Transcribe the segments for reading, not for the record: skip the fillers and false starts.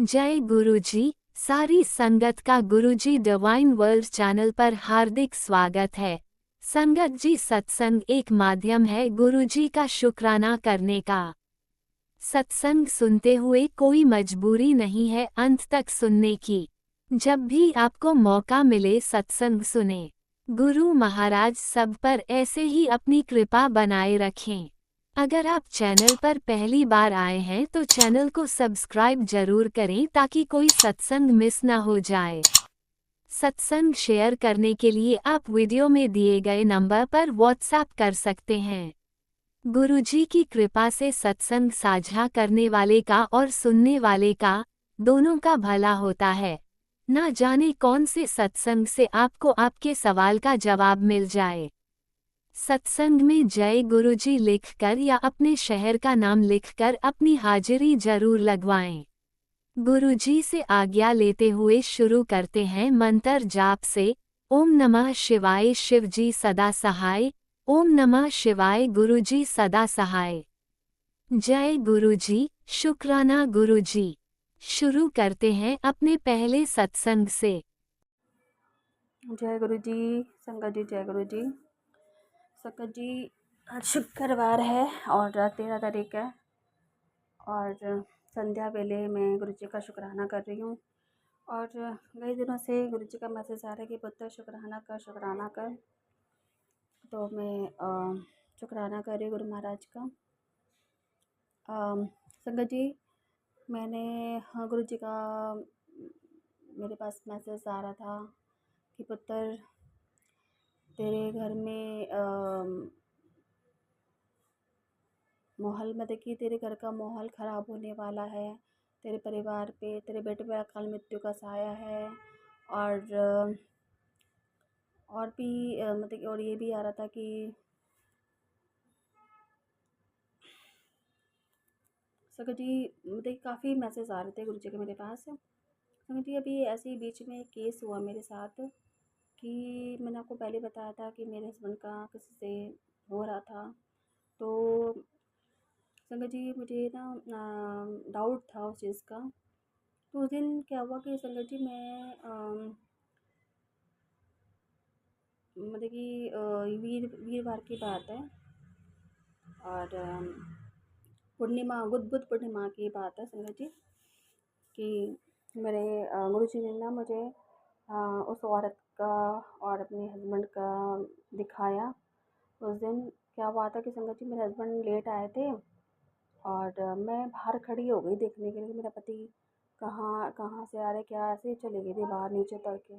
जय गुरुजी। सारी संगत का गुरुजी डिवाइन वर्ल्ड चैनल पर हार्दिक स्वागत है। संगत जी, सत्संग एक माध्यम है गुरुजी का शुक्राना करने का। सत्संग सुनते हुए कोई मजबूरी नहीं है अंत तक सुनने की। जब भी आपको मौका मिले सत्संग सुने। गुरु महाराज सब पर ऐसे ही अपनी कृपा बनाए रखें। अगर आप चैनल पर पहली बार आए हैं तो चैनल को सब्सक्राइब जरूर करें ताकि कोई सत्संग मिस ना हो जाए। सत्संग शेयर करने के लिए आप वीडियो में दिए गए नंबर पर व्हाट्सएप कर सकते हैं। गुरुजी की कृपा से सत्संग साझा करने वाले का और सुनने वाले का दोनों का भला होता है। ना जाने कौन से सत्संग से आपको आपके सवाल का जवाब मिल जाए। सत्संग में जय गुरुजी लिखकर या अपने शहर का नाम लिखकर अपनी हाजिरी जरूर लगवाएं। गुरुजी से आज्ञा लेते हुए शुरू करते हैं मंत्र जाप से। ओम नमः शिवाय, शिवजी सदा सहाय। ओम नमः शिवाय, गुरुजी सदा सहाय। जय गुरुजी, शुक्राना गुरुजी। शुरू करते हैं अपने पहले सत्संग से। जय गुरु जी। संगत जी जय गुरु जी। संगत जी, आज शुक्रवार है और 13 तारीख है और संध्या वेले मैं गुरु जी का शुक्राना कर रही हूँ। और कई दिनों से गुरु जी का मैसेज आ रहा है कि पुत्र शुक्राना कर, शुक्राना कर। तो मैं शुक्राना कर रही हूँ गुरु महाराज का। संगत जी, मैंने गुरु जी का मेरे पास मैसेज आ रहा था कि पुत्र तेरे घर में माहौल में देखिए, तेरे घर का माहौल ख़राब होने वाला है। तेरे परिवार पे, तेरे बेटे पे अकाल मृत्यु का साया है। और और भी मतलब और ये भी आ रहा था कि सगर जी, मतलब काफ़ी मैसेज आ रहे थे गुरु जी के मेरे पास। सगर जी, अभी ऐसे ही बीच में एक केस हुआ मेरे साथ कि मैंने आपको पहले बताया था कि मेरे हस्बैंड का किसी से हो रहा था। तो संगत जी, मुझे ना डाउट था उस चीज़ का। तो उस दिन क्या हुआ कि संगत जी, मैं मतलब कि वीरवार की बात है और पूर्णिमा, बुध पूर्णिमा की बात है संगत जी कि मेरे गुरु जी ने ना मुझे उस औरत का और अपने हस्बैंड का दिखाया। उस दिन क्या हुआ था कि संगत जी, मेरे हस्बैंड लेट आए थे और मैं बाहर खड़ी हो गई देखने के लिए मेरा पति कहाँ कहाँ से आ रहे, क्या ऐसे ही चली गई थी बाहर नीचे उतर के।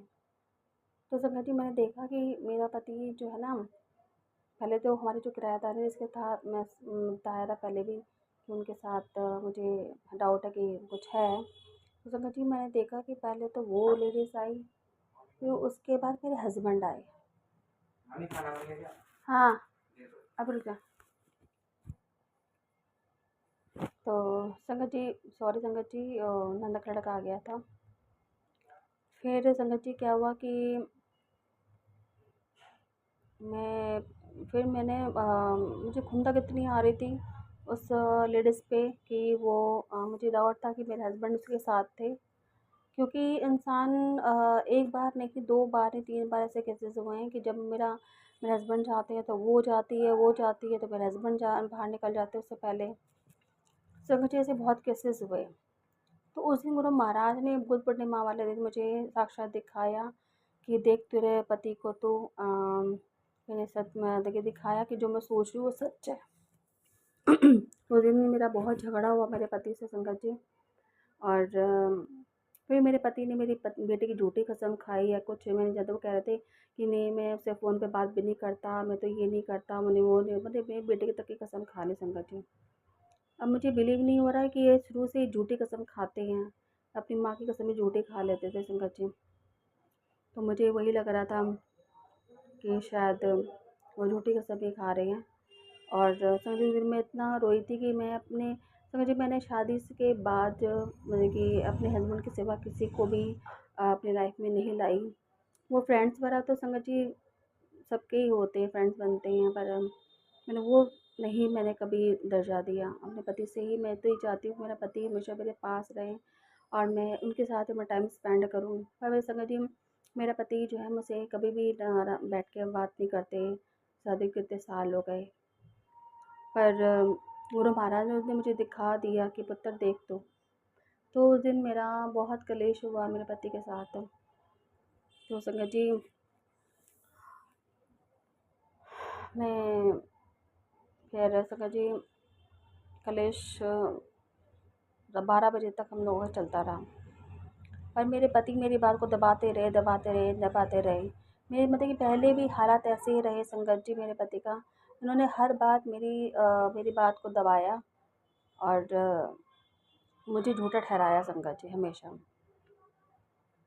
तो संगत जी, मैंने देखा कि मेरा पति जो है ना, पहले तो हमारे जो किराएदार है इसके था, मैं बताया था पहले भी कि उनके साथ मुझे डाउट है कि कुछ है। तो संगत जी, मैंने देखा कि पहले तो वो लेडीज़ आई, फिर उसके बाद मेरे हस्बैंड आए। हाँ, अब रुक जा। तो संगत जी, सॉरी संगत जी, नंदा का लड़का आ गया था। फिर संगत जी क्या हुआ कि मैंने मुझे खुंदक इतनी आ रही थी उस लेडीज़ पे कि वो मुझे डाउट था कि मेरे हस्बैंड उसके साथ थे। क्योंकि इंसान एक बार नहीं, 2 बार नहीं, 3 बार ऐसे केसेस हुए हैं कि जब मेरे हस्बैंड जाते हैं तो वो जाती है, वो जाती है तो मेरे हस्बैंड बाहर निकल जाते हैं उससे पहले। तो मुझे ऐसे बहुत केसेस हुए। तो उस दिन गुरु महाराज ने बुद्ध पूर्णिमा वाले दिन मुझे साक्षात दिखाया कि देख, तेरे पति को तो मैंने सच में देखिए दिखाया कि जो मैं सोच रही हूँ वो सच है। उस दिन मेरा बहुत झगड़ा हुआ मेरे पति से संगत जी। और फिर मेरे पति ने मेरी बेटे की झूठी कसम खाई या कुछ। मैंने जब वो कह रहे थे कि नहीं, मैं उससे फ़ोन पे बात भी नहीं करता, मैं तो ये नहीं करता, मैंने वो नहीं, मतलब मेरे बेटे की तक की कसम खा ली संगत जी। अब मुझे बिलीव नहीं हो रहा है कि ये शुरू से ही झूठी कसम खाते हैं। अपनी माँ की कसम भी झूठी खा लेते थे संगत जी। तो मुझे वही लग रहा था कि शायद वो झूठी कसम ही खा रहे हैं। और संगत जी, दिन में इतना रोई थी कि मैं अपने संगत जी, मैंने शादी के बाद मतलब कि अपने हस्बैंड के सिवा किसी को भी अपनी लाइफ में नहीं लाई। वो फ्रेंड्स वगैरह तो संगत जी सबके ही होते हैं, फ्रेंड्स बनते हैं, पर मैंने वो नहीं, मैंने कभी दर्जा दिया अपने पति से ही। मैं तो ये चाहती हूँ कि मेरा पति हमेशा मेरे पास रहे और मैं उनके साथ ही मैं टाइम स्पेंड करूँ। पर मेरी संगत जी, मेरा पति जो है मुझसे कभी भी बैठ के बात नहीं करते, शादी को कितने साल हो गए। पर गुरु महाराज ने उस दिन मुझे दिखा दिया कि पुत्र देख तो उस दिन मेरा बहुत कलेश हुआ मेरे पति के साथ। तो संगत जी, मैं फिर संगत जी कलेश 12 बजे तक हम लोगों का चलता रहा। पर मेरे पति मेरी बात को दबाते रहे, दबाते रहे, दबाते रहे। मेरे मतलब कि पहले भी हालात ऐसे ही रहे संगत जी मेरे पति का। उन्होंने हर बात मेरी बात को दबाया और मुझे झूठा ठहराया संगत जी हमेशा।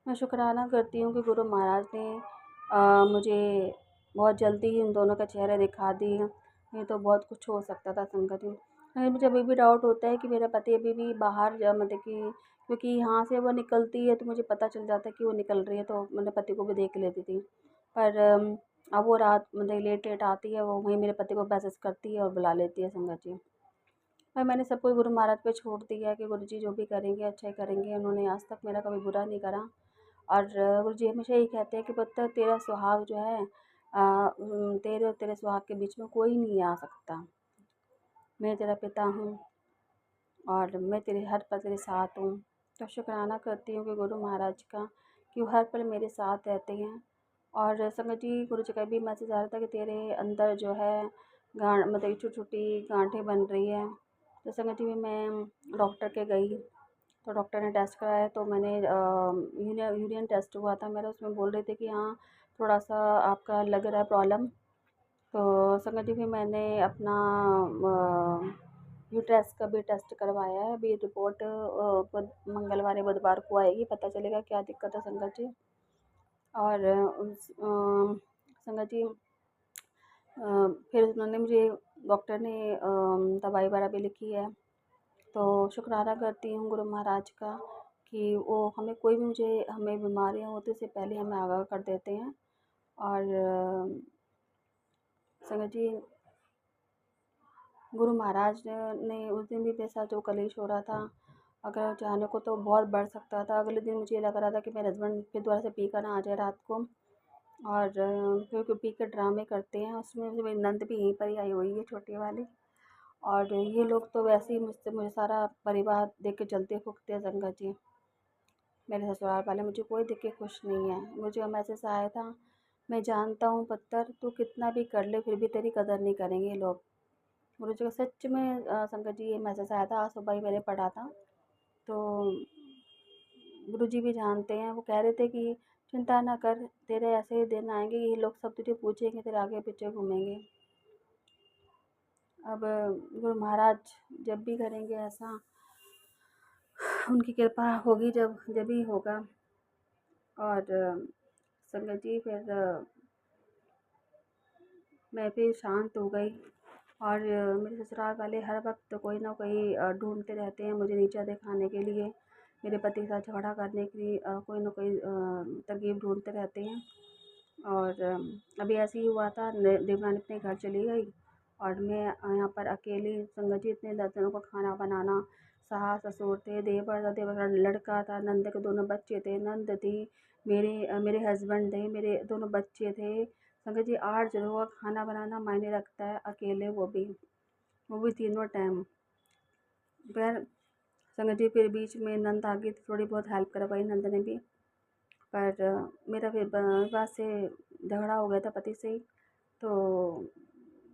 मैं शुक्राना करती हूँ कि गुरु महाराज ने मुझे बहुत जल्दी ही उन दोनों का चेहरा दिखा दिए, नहीं तो बहुत कुछ हो सकता था संगत जी। मुझे अभी भी डाउट होता है कि मेरा पति अभी भी बाहर मतलब कि, क्योंकि यहाँ से वो निकलती है तो मुझे पता चल जाता है कि वो निकल रही है, तो मैंने पति को भी देख लेती थी। पर अब वो रात मतलब लेट लेट आती है, वो वहीं मेरे पति को मैसेज करती है और बुला लेती है संगत जी। पर मैंने सब कुछ गुरु महाराज पे छोड़ दिया है कि गुरु जी जो भी करेंगे अच्छा ही करेंगे। उन्होंने आज तक मेरा कभी बुरा नहीं करा। और गुरु जी हमेशा यही कहते हैं कि पुत्र तेरा सुहाग जो है तेरे और तेरे सुहाग के बीच में कोई नहीं आ सकता। मैं तेरा पिता हूँ और मैं तेरे हर पल तेरे साथ हूँ। तो शुक्राना करती हूँ कि गुरु महाराज का, कि वो हर पल मेरे साथ रहते हैं। और संगत जी गुरु जी का भी मैसेज आ रहा था कि तेरे अंदर जो है मतलब छोटी छोटी गांठें बन रही है। तो संगत जी मैं डॉक्टर के गई, तो डॉक्टर ने टेस्ट कराया, तो मैंने यूरिन टेस्ट हुआ था मेरा, उसमें बोल रहे थे कि हाँ थोड़ा सा आपका लग रहा है प्रॉब्लम। तो संगत जी फिर मैंने अपना यूट्रस का भी टेस्ट करवाया है। अभी रिपोर्ट मंगलवार या बुधवार को आएगी, पता चलेगा क्या दिक्कत है संगत जी। और संगत जी फिर उन्होंने मुझे डॉक्टर ने दवाई वगैरह भी लिखी है। तो शुक्राना करती हूँ गुरु महाराज का कि वो हमें कोई भी हमें बीमारियाँ होती उससे पहले हमें आगाह कर देते हैं। और संगत जी गुरु महाराज ने उस दिन भी मेरे साथ जो कलेश हो रहा था, अगर चाहने को तो बहुत बढ़ सकता था। अगले दिन मुझे लग रहा था कि मेरे हस्बैंड फिर दोबारा से पी कर ना आ जाए रात को, और क्योंकि पी के ड्रामे करते हैं। उसमें से मेरी नंद भी यहीं पर ही आई हुई है, छोटी वाली। और ये लोग तो वैसे ही मुझे सारा परिवार देख के चलते फूकते हैं संगत जी। मेरे ससुराल वाले मुझे कोई देख के खुश नहीं है। मुझे मैसेज आया था, मैं जानता हूँ पुत्र तू कितना भी कर ले फिर भी तेरी कदर नहीं करेंगे ये लोग। गुरु जी का सच में संगत जी ये मैसेज आया था, आज सुबह ही मैंने पढ़ा था। तो गुरु जी भी जानते हैं, वो कह रहे थे कि चिंता ना कर, तेरे ऐसे ही दिन आएंगे ये लोग सब तुझे पूछेंगे, तेरे आगे पीछे घूमेंगे। अब गुरु महाराज जब भी करेंगे ऐसा, उनकी कृपा होगी जब ही होगा। और संगत जी फिर मैं फिर शांत हो गई। और मेरे ससुराल वाले हर वक्त कोई ना कोई ढूंढते रहते हैं मुझे नीचा दिखाने के लिए, मेरे पति के साथ झगड़ा करने के लिए कोई ना कोई तरकीब ढूंढते रहते हैं। और अभी ऐसे ही हुआ था, देवरानी अपने घर चली गई और मैं यहाँ पर अकेली। संगत जी इतने 10 जनों का खाना बनाना, सास ससुर थे, देवर था, देवर का लड़का था, नंद के दोनों बच्चे थे, नंद थी, मेरे हस्बैंड थे, मेरे दोनों बच्चे थे। संगत जी 8 जनों का खाना बनाना मायने रखता है, अकेले वो भी तीनों टाइम। फिर संगत जी फिर बीच में नंद आ गई, थोड़ी बहुत हेल्प करवाई नंद ने भी। पर मेरा फिर विवाह से झगड़ा हो गया था पति से ही। तो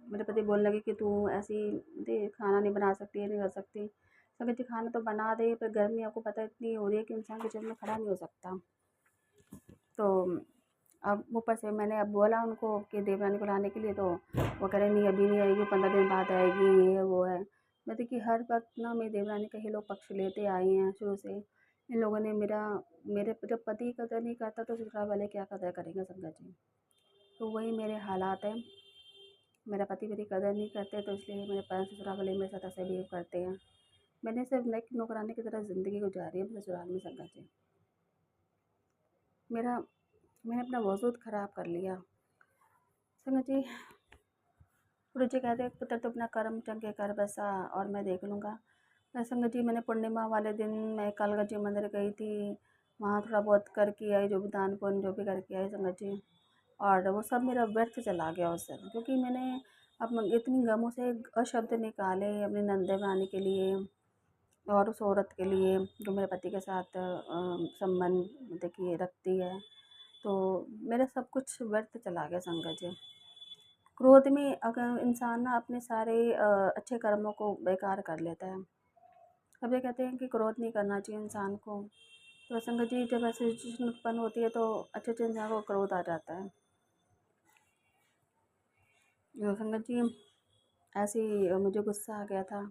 मेरे पति बोलने लगे कि तू ऐसी दे खाना नहीं बना सकती, ये नहीं कर सकती। संगत जी खाना तो बना दे, पर गर्मी आपको पता इतनी हो रही है कि इंसान किचन में खड़ा नहीं हो सकता। तो अब ऊपर से मैंने अब बोला उनको कि देवरानी को लाने के लिए, तो वो कह रहे नहीं अभी नहीं आएगी, 15 दिन बाद आएगी, ये है वो है। मैं देखिए हर वक्त ना मेरी देवरानी का ही लोग पक्ष लेते आए हैं शुरू से। इन लोगों ने मेरे जब पति कदर नहीं करता तो ससुराल वाले क्या कदर करेंगे संगत जी। तो वही मेरे हालात हैं, मेरा पति मेरी कदर नहीं करते, तो इसलिए मेरे ससुराल वाले मेरे साथ ऐसे बिहेव करते हैं। मैंने सिर्फ नेक नौकरानी की तरह ज़िंदगी गुजारी है अपने ससुराल में संगत जी। मेरा मैंने अपना वजूद ख़राब कर लिया संगत जी। गुरु जी कहते हैं पुत्र तो अपना कर्म चंगे कर बसा और मैं देख लूँगा। संगत जी, मैंने पूर्णिमा वाले दिन मैं कालका जी मंदिर गई थी। वहाँ थोड़ा बहुत करके आई, जो भी दान पुण्य जो भी करके आई संगत जी। और वो सब मेरा व्यर्थ चला गया उस दिन, क्योंकि मैंने इतनी गमों से अशब्द निकाले अपनी नंदे बनाने के लिए और उस औरत के लिए जो मेरे पति के साथ संबंध देखिए रखती है। तो मेरा सब कुछ व्यर्थ चला गया संगत जी। क्रोध में अगर इंसान ना अपने सारे अच्छे कर्मों को बेकार कर लेता है। सब ये कहते हैं कि क्रोध नहीं करना चाहिए इंसान को। तो संगत जी, जब ऐसी सिचुएशन उत्पन्न होती है तो अच्छे अच्छे इंसान को क्रोध आ जाता है। तो संगत जी, ऐसे ही मुझे गुस्सा आ गया था।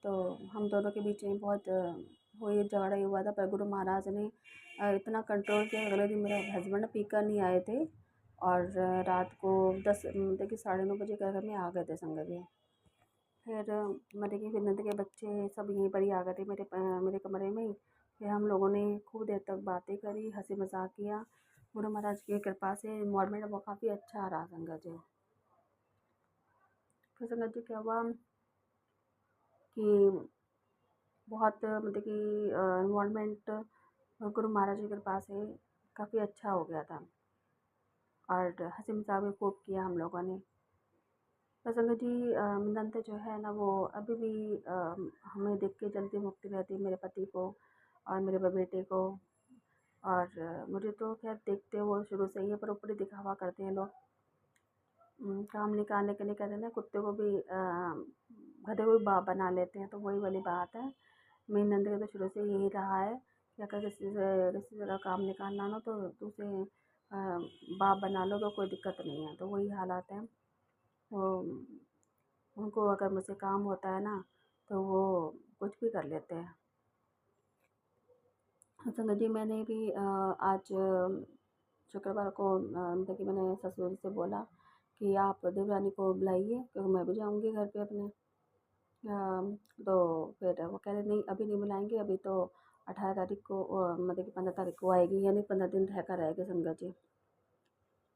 तो हम दोनों के बीच में बहुत वही झगड़ा ही हुआ था, पर गुरु महाराज ने इतना कंट्रोल किया। अगले दिन मेरे हस्बैंड पीकर नहीं आए थे और रात को 10 देखिए 9:30 बजे घर में आ गए थे संगत जी। फिर मेरे की फिर नंद के बच्चे सब यहीं पर ही आ गए थे मेरे कमरे में ही। फिर हम लोगों ने खूब देर तक बातें करी, हंसी मजाक किया। गुरु महाराज की कृपा से इन्वायरमेंट वो काफ़ी अच्छा रहा संगत जी। फिर संगत जी क्या हुआ कि बहुत मतलब कि इन्वायरमेंट गुरु महाराज की कृपा से काफ़ी अच्छा हो गया था और हंसी मजाक भी खूब किया हम लोगों ने। तो संगत जी, नंद जो है ना वो अभी भी हमें देख के जलती भूखती रहती है, मेरे पति को और मेरे बेटे को। और मुझे तो खैर देखते वो शुरू से ही है, पर ऊपरी दिखावा करते हैं लोग। काम निकालने के लिए कहते हैं ना, कुत्ते को भी गधे को भी बाप बना लेते हैं, तो वही वाली बात है। मेरी नंद का तो शुरू से यही रहा है कि अगर किसी तरह काम निकालना ना तो उसे बाप बना लो तो कोई दिक्कत नहीं है। तो वही हालात है। तो उनको अगर मुझसे काम होता है ना तो वो कुछ भी कर लेते हैं। संगत जी, मैंने भी आज शुक्रवार को मतलब कि मैंने ससुर जी से बोला कि आप देवरानी को बुलाइए, क्योंकि मैं भी जाऊंगी घर पे अपने। तो फिर वो कह रहे नहीं, अभी नहीं बुलाएंगे, अभी तो 18 तारीख को मतलब कि 15 तारीख को आएगी, यानी 15 दिन रहकर आएगी संगत जी।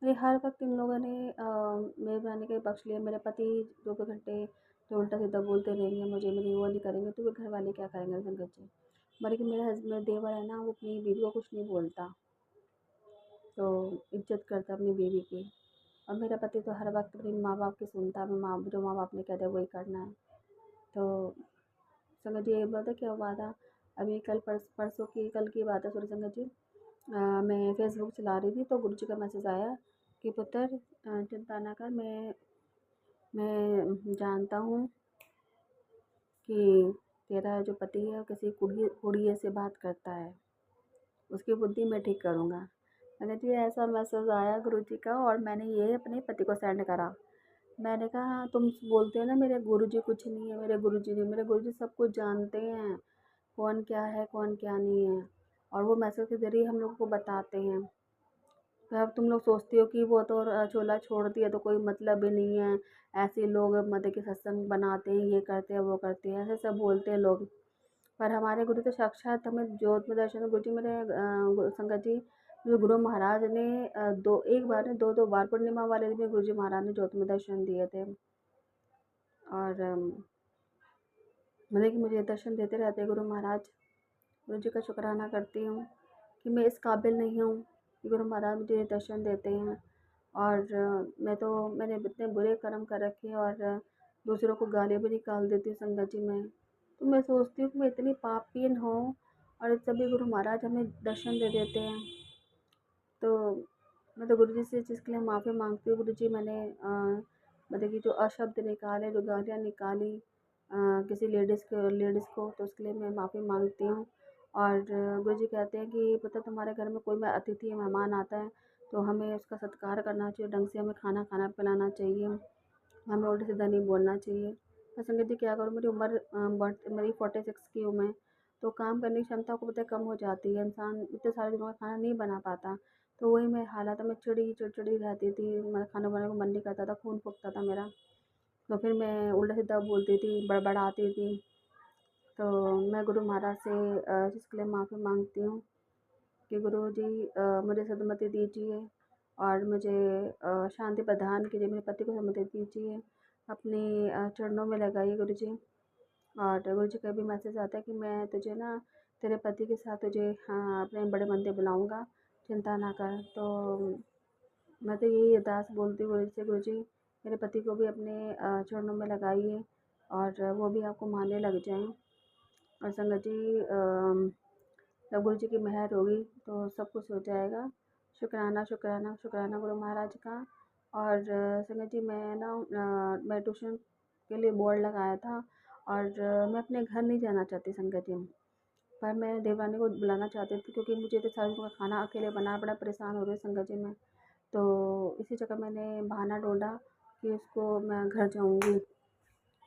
मेरे हर वक्त इन लोगों ने मेरे बनाने का ही पक्ष लिया। मेरे पति 2 घंटे जो उल्टा सीधा बोलते रहेंगे मुझे, मेरी वो नहीं करेंगे, तो वे घर वाले क्या करेंगे संगत जी। बल्कि मेरा हस्बैंड देवर है ना, वो अपनी बीवी को कुछ नहीं बोलता, तो इज्जत करता अपनी बीवी की। और मेरा पति तो हर वक्त अपने माँ बाप की सुनता है, जो माँ बाप ने कह दिया वही करना है। तो संगत जी, एक बात है क्या हुआ था, अभी परसों की कल की बात है, सॉरी संगत जी। मैं फेसबुक चला रही थी तो गुरु जी का मैसेज आया कि पुत्र, चिंता ना कर, मैं जानता हूँ कि तेरा जो पति है वो किसी कुड़िए से बात करता है, उसकी बुद्धि मैं ठीक करूँगा। मैंने जी ऐसा मैसेज आया गुरु जी का, और मैंने ये अपने पति को सेंड करा। मैंने कहा तुम बोलते हो ना मेरे गुरु जी कुछ नहीं है, मेरे गुरु जी नहीं, मेरे गुरु जी सब कुछ जानते हैं, कौन क्या है कौन क्या नहीं है, और वो मैसेज के ज़रिए हम लोग को बताते हैं। तो अब तुम लोग सोचते हो कि वो तो चोला छोड़ दिया तो कोई मतलब ही नहीं है, ऐसे लोग मतलब कि सत्संग बनाते हैं, ये करते हैं वो करते हैं, ऐसे सब बोलते हैं लोग। पर हमारे गुरु तो साक्षात हमें ज्योत में दर्शन, गुरु जी मेरे संगत जी, जो गुरु महाराज ने दो एक बार ने दो दो बार पूर्णिमा वाले दिन में गुरु जी महाराज ने ज्योत में दर्शन दिए थे। और मतलब कि मुझे दर्शन देते रहते हैं गुरु महाराज। गुरु जी का शुक्राना करती हूँ कि मैं इस काबिल नहीं हूँ कि गुरु महाराज मुझे दर्शन देते हैं। और मैंने इतने बुरे कर्म कर रखे हैं, और दूसरों को गालियाँ भी निकाल देती हूँ संगत जी में। तो मैं सोचती हूँ कि मैं इतनी पापीन हूँ और तभी गुरु महाराज हमें दर्शन दे देते हैं। तो मैं तो गुरु जी से इस चीज़ के लिए माफ़ी मांगती हूँ। गुरु जी, मैंने मतलब कि जो अशब्द निकाले, जो गालियाँ निकाली किसी लेडीज़ को, तो उसके लिए मैं माफ़ी मांगती हूँ। और गुरु जी कहते हैं कि पता तुम्हारे घर में कोई अतिथि या मेहमान आता है तो हमें उसका सत्कार करना चाहिए, ढंग से हमें खाना खाना पिलाना चाहिए, हमें उल्टा सीधा नहीं बोलना चाहिए। मैं संगत जी क्या करूँ, मेरी उम्र मेरी 46 की हूँ मैं, तो काम करने की क्षमता को पता है कम हो जाती है, इंसान इतने सारे दिनों का खाना नहीं बना पाता। तो वही मैं हालात में चिड़चिड़ी रहती थी, मैं खाना बनाने को मन नहीं करता था, खून फूकता था मेरा। तो फिर मैं उल्टा सीधा बोलती थी, बड़बड़ाती थी। तो मैं गुरु महाराज से जिसके लिए माफ़ी मांगती हूँ कि गुरु जी मुझे सद्गति दीजिए और मुझे शांति प्रदान कीजिए, मेरे पति को सद्गति दीजिए, अपने चरणों में लगाइए गुरु जी। और गुरुजी का भी मैसेज आता है कि मैं तुझे ना तेरे पति के साथ तुझे हाँ, अपने बड़े मंदिर बुलाऊँगा, चिंता ना कर। तो मैं तो यही अरदास बोलती हूँ गुरुजी से, गुरुजी मेरे पति को भी अपने चरणों में लगाइए और वो भी आपको मानने लग जाएँ। और संगत जी जब गुरुजी की मेहर होगी तो सब कुछ हो जाएगा। शुक्राना, शुक्राना, शुक्राना गुरु महाराज का। और संगत जी मैं ट्यूशन के लिए बोर्ड लगाया था और मैं अपने घर नहीं जाना चाहती संगत जी। पर मैं देवरानी को बुलाना चाहती थी क्योंकि मुझे तो सारे दिन का खाना अकेले बनाना बड़ा परेशान हो रही हूँ संगत जी मैं। तो इसी जगह मैंने बहाना ढूँढा कि उसको मैं घर जाऊँगी,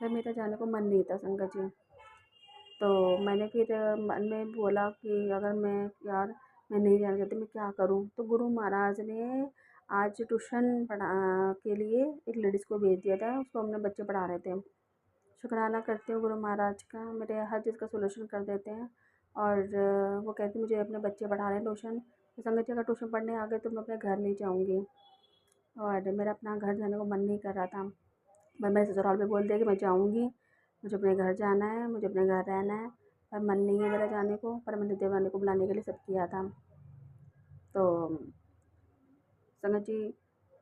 पर मेरा जाने को मन नहीं था संगत जी। तो मैंने फिर मन में बोला कि अगर मैं नहीं जाना चाहती, मैं क्या करूँ? तो गुरु महाराज ने आज ट्यूशन के लिए एक लेडीज़ को भेज दिया था, उसको हमने बच्चे पढ़ा रहे थे। शुक्राना करती हूँ गुरु महाराज का, मेरे हर चीज़ का सॉल्यूशन कर देते हैं। और वो कहती मुझे अपने बच्चे पढ़ा रहे हैं ट्यूशन, तो संगत जी अगर ट्यूशन पढ़ने आ गए तो मैं अपने घर नहीं जाऊँगी। और मेरा अपना घर जाने को मन नहीं कर रहा था। मैंने ससुराल में बोल दिया कि मैं जाऊँगी, मुझे अपने घर जाना है, मुझे अपने घर रहना है, पर मन नहीं है मेरा जाने को। पर मैंने देवरानी को बुलाने के लिए सब किया था। तो संगत जी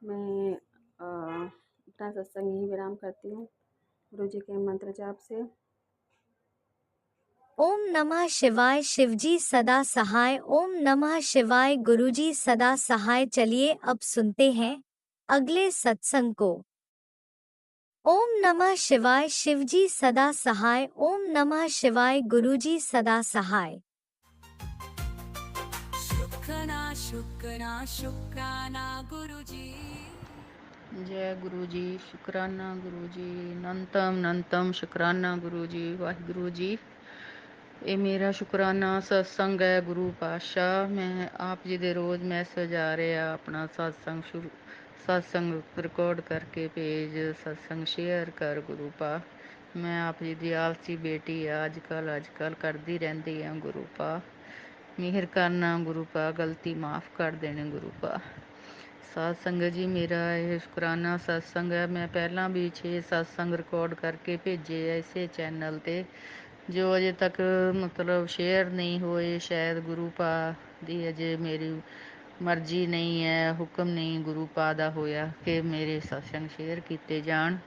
मैं अपना सत्संग यहीं विराम करती हूँ गुरु जी के मंत्र जाप से। ओम नमः शिवाय। शिवजी सदा सहाय। ओम नमः शिवाय। गुरुजी सदा सहाय। चलिए अब सुनते हैं अगले सत्संग को। ओम नमः शिवाय। शिवजी सदा सहाय। ओम नमः शिवाय। गुरुजी सदा सहाय। शुक्राना शुक्राना शुक्राना गुरुजी। जय गुरु जी। शुकराना गुरु जी। नंतम नंतम शुकराना गुरु जी। वाहिगुरु जी, ਇਹ ਮੇਰਾ ਸ਼ੁਕਰਾਨਾ ਸਤਸੰਗ ਹੈ ਗੁਰੂ ਪਾਤਸ਼ਾਹ। ਮੈਂ ਆਪ ਜੀ ਦੇ ਰੋਜ਼ ਮੈਸੇਜ ਆ ਰਿਹਾ, ਆਪਣਾ ਸਤਸੰਗ ਰਿਕਾਰਡ ਕਰਕੇ ਭੇਜ, ਸਤਸੰਗ ਸ਼ੇਅਰ ਕਰ ਗੁਰੂ ਪਾ। ਮੈਂ ਆਪ ਜੀ ਦੀ ਆਲਸੀ ਬੇਟੀ ਆ, ਅੱਜ ਕੱਲ ਕਰਦੀ ਰਹਿੰਦੀ ਆ ਗੁਰੂ ਪਾ। ਮਿਹਰ ਕਰਨਾ ਗੁਰੂ ਪਾ, ਗਲਤੀ ਮਾਫ ਕਰ ਦੇਣੀ ਗੁਰੂ ਪਾ। ਸਾਧ ਸੰਗਤ ਜੀ, ਮੇਰਾ ਇਹ ਸ਼ੁਕਰਾਨਾ ਸਤਸੰਗ ਹੈ। ਮੈਂ ਪਹਿਲਾਂ ਵੀ 6 ਸਤਸੰਗ ਰਿਕਾਰਡ ਕਰਕੇ ਭੇਜੇ ਆ ਇਸੇ ਚੈਨਲ 'ਤੇ, ਜੋ ਅਜੇ ਤੱਕ ਮਤਲਬ ਸ਼ੇਅਰ ਨਹੀਂ ਹੋਏ। ਸ਼ਾਇਦ ਗੁਰੂ ਪਾ ਦੀ ਅਜੇ ਮੇਰੀ ਮਰਜ਼ੀ ਨਹੀਂ ਹੈ, ਹੁਕਮ ਨਹੀਂ ਗੁਰੂ ਪਾ ਦਾ ਹੋਇਆ ਕਿ ਮੇਰੇ ਸਤਸੰਗ ਸ਼ੇਅਰ ਕੀਤੇ ਜਾਣ।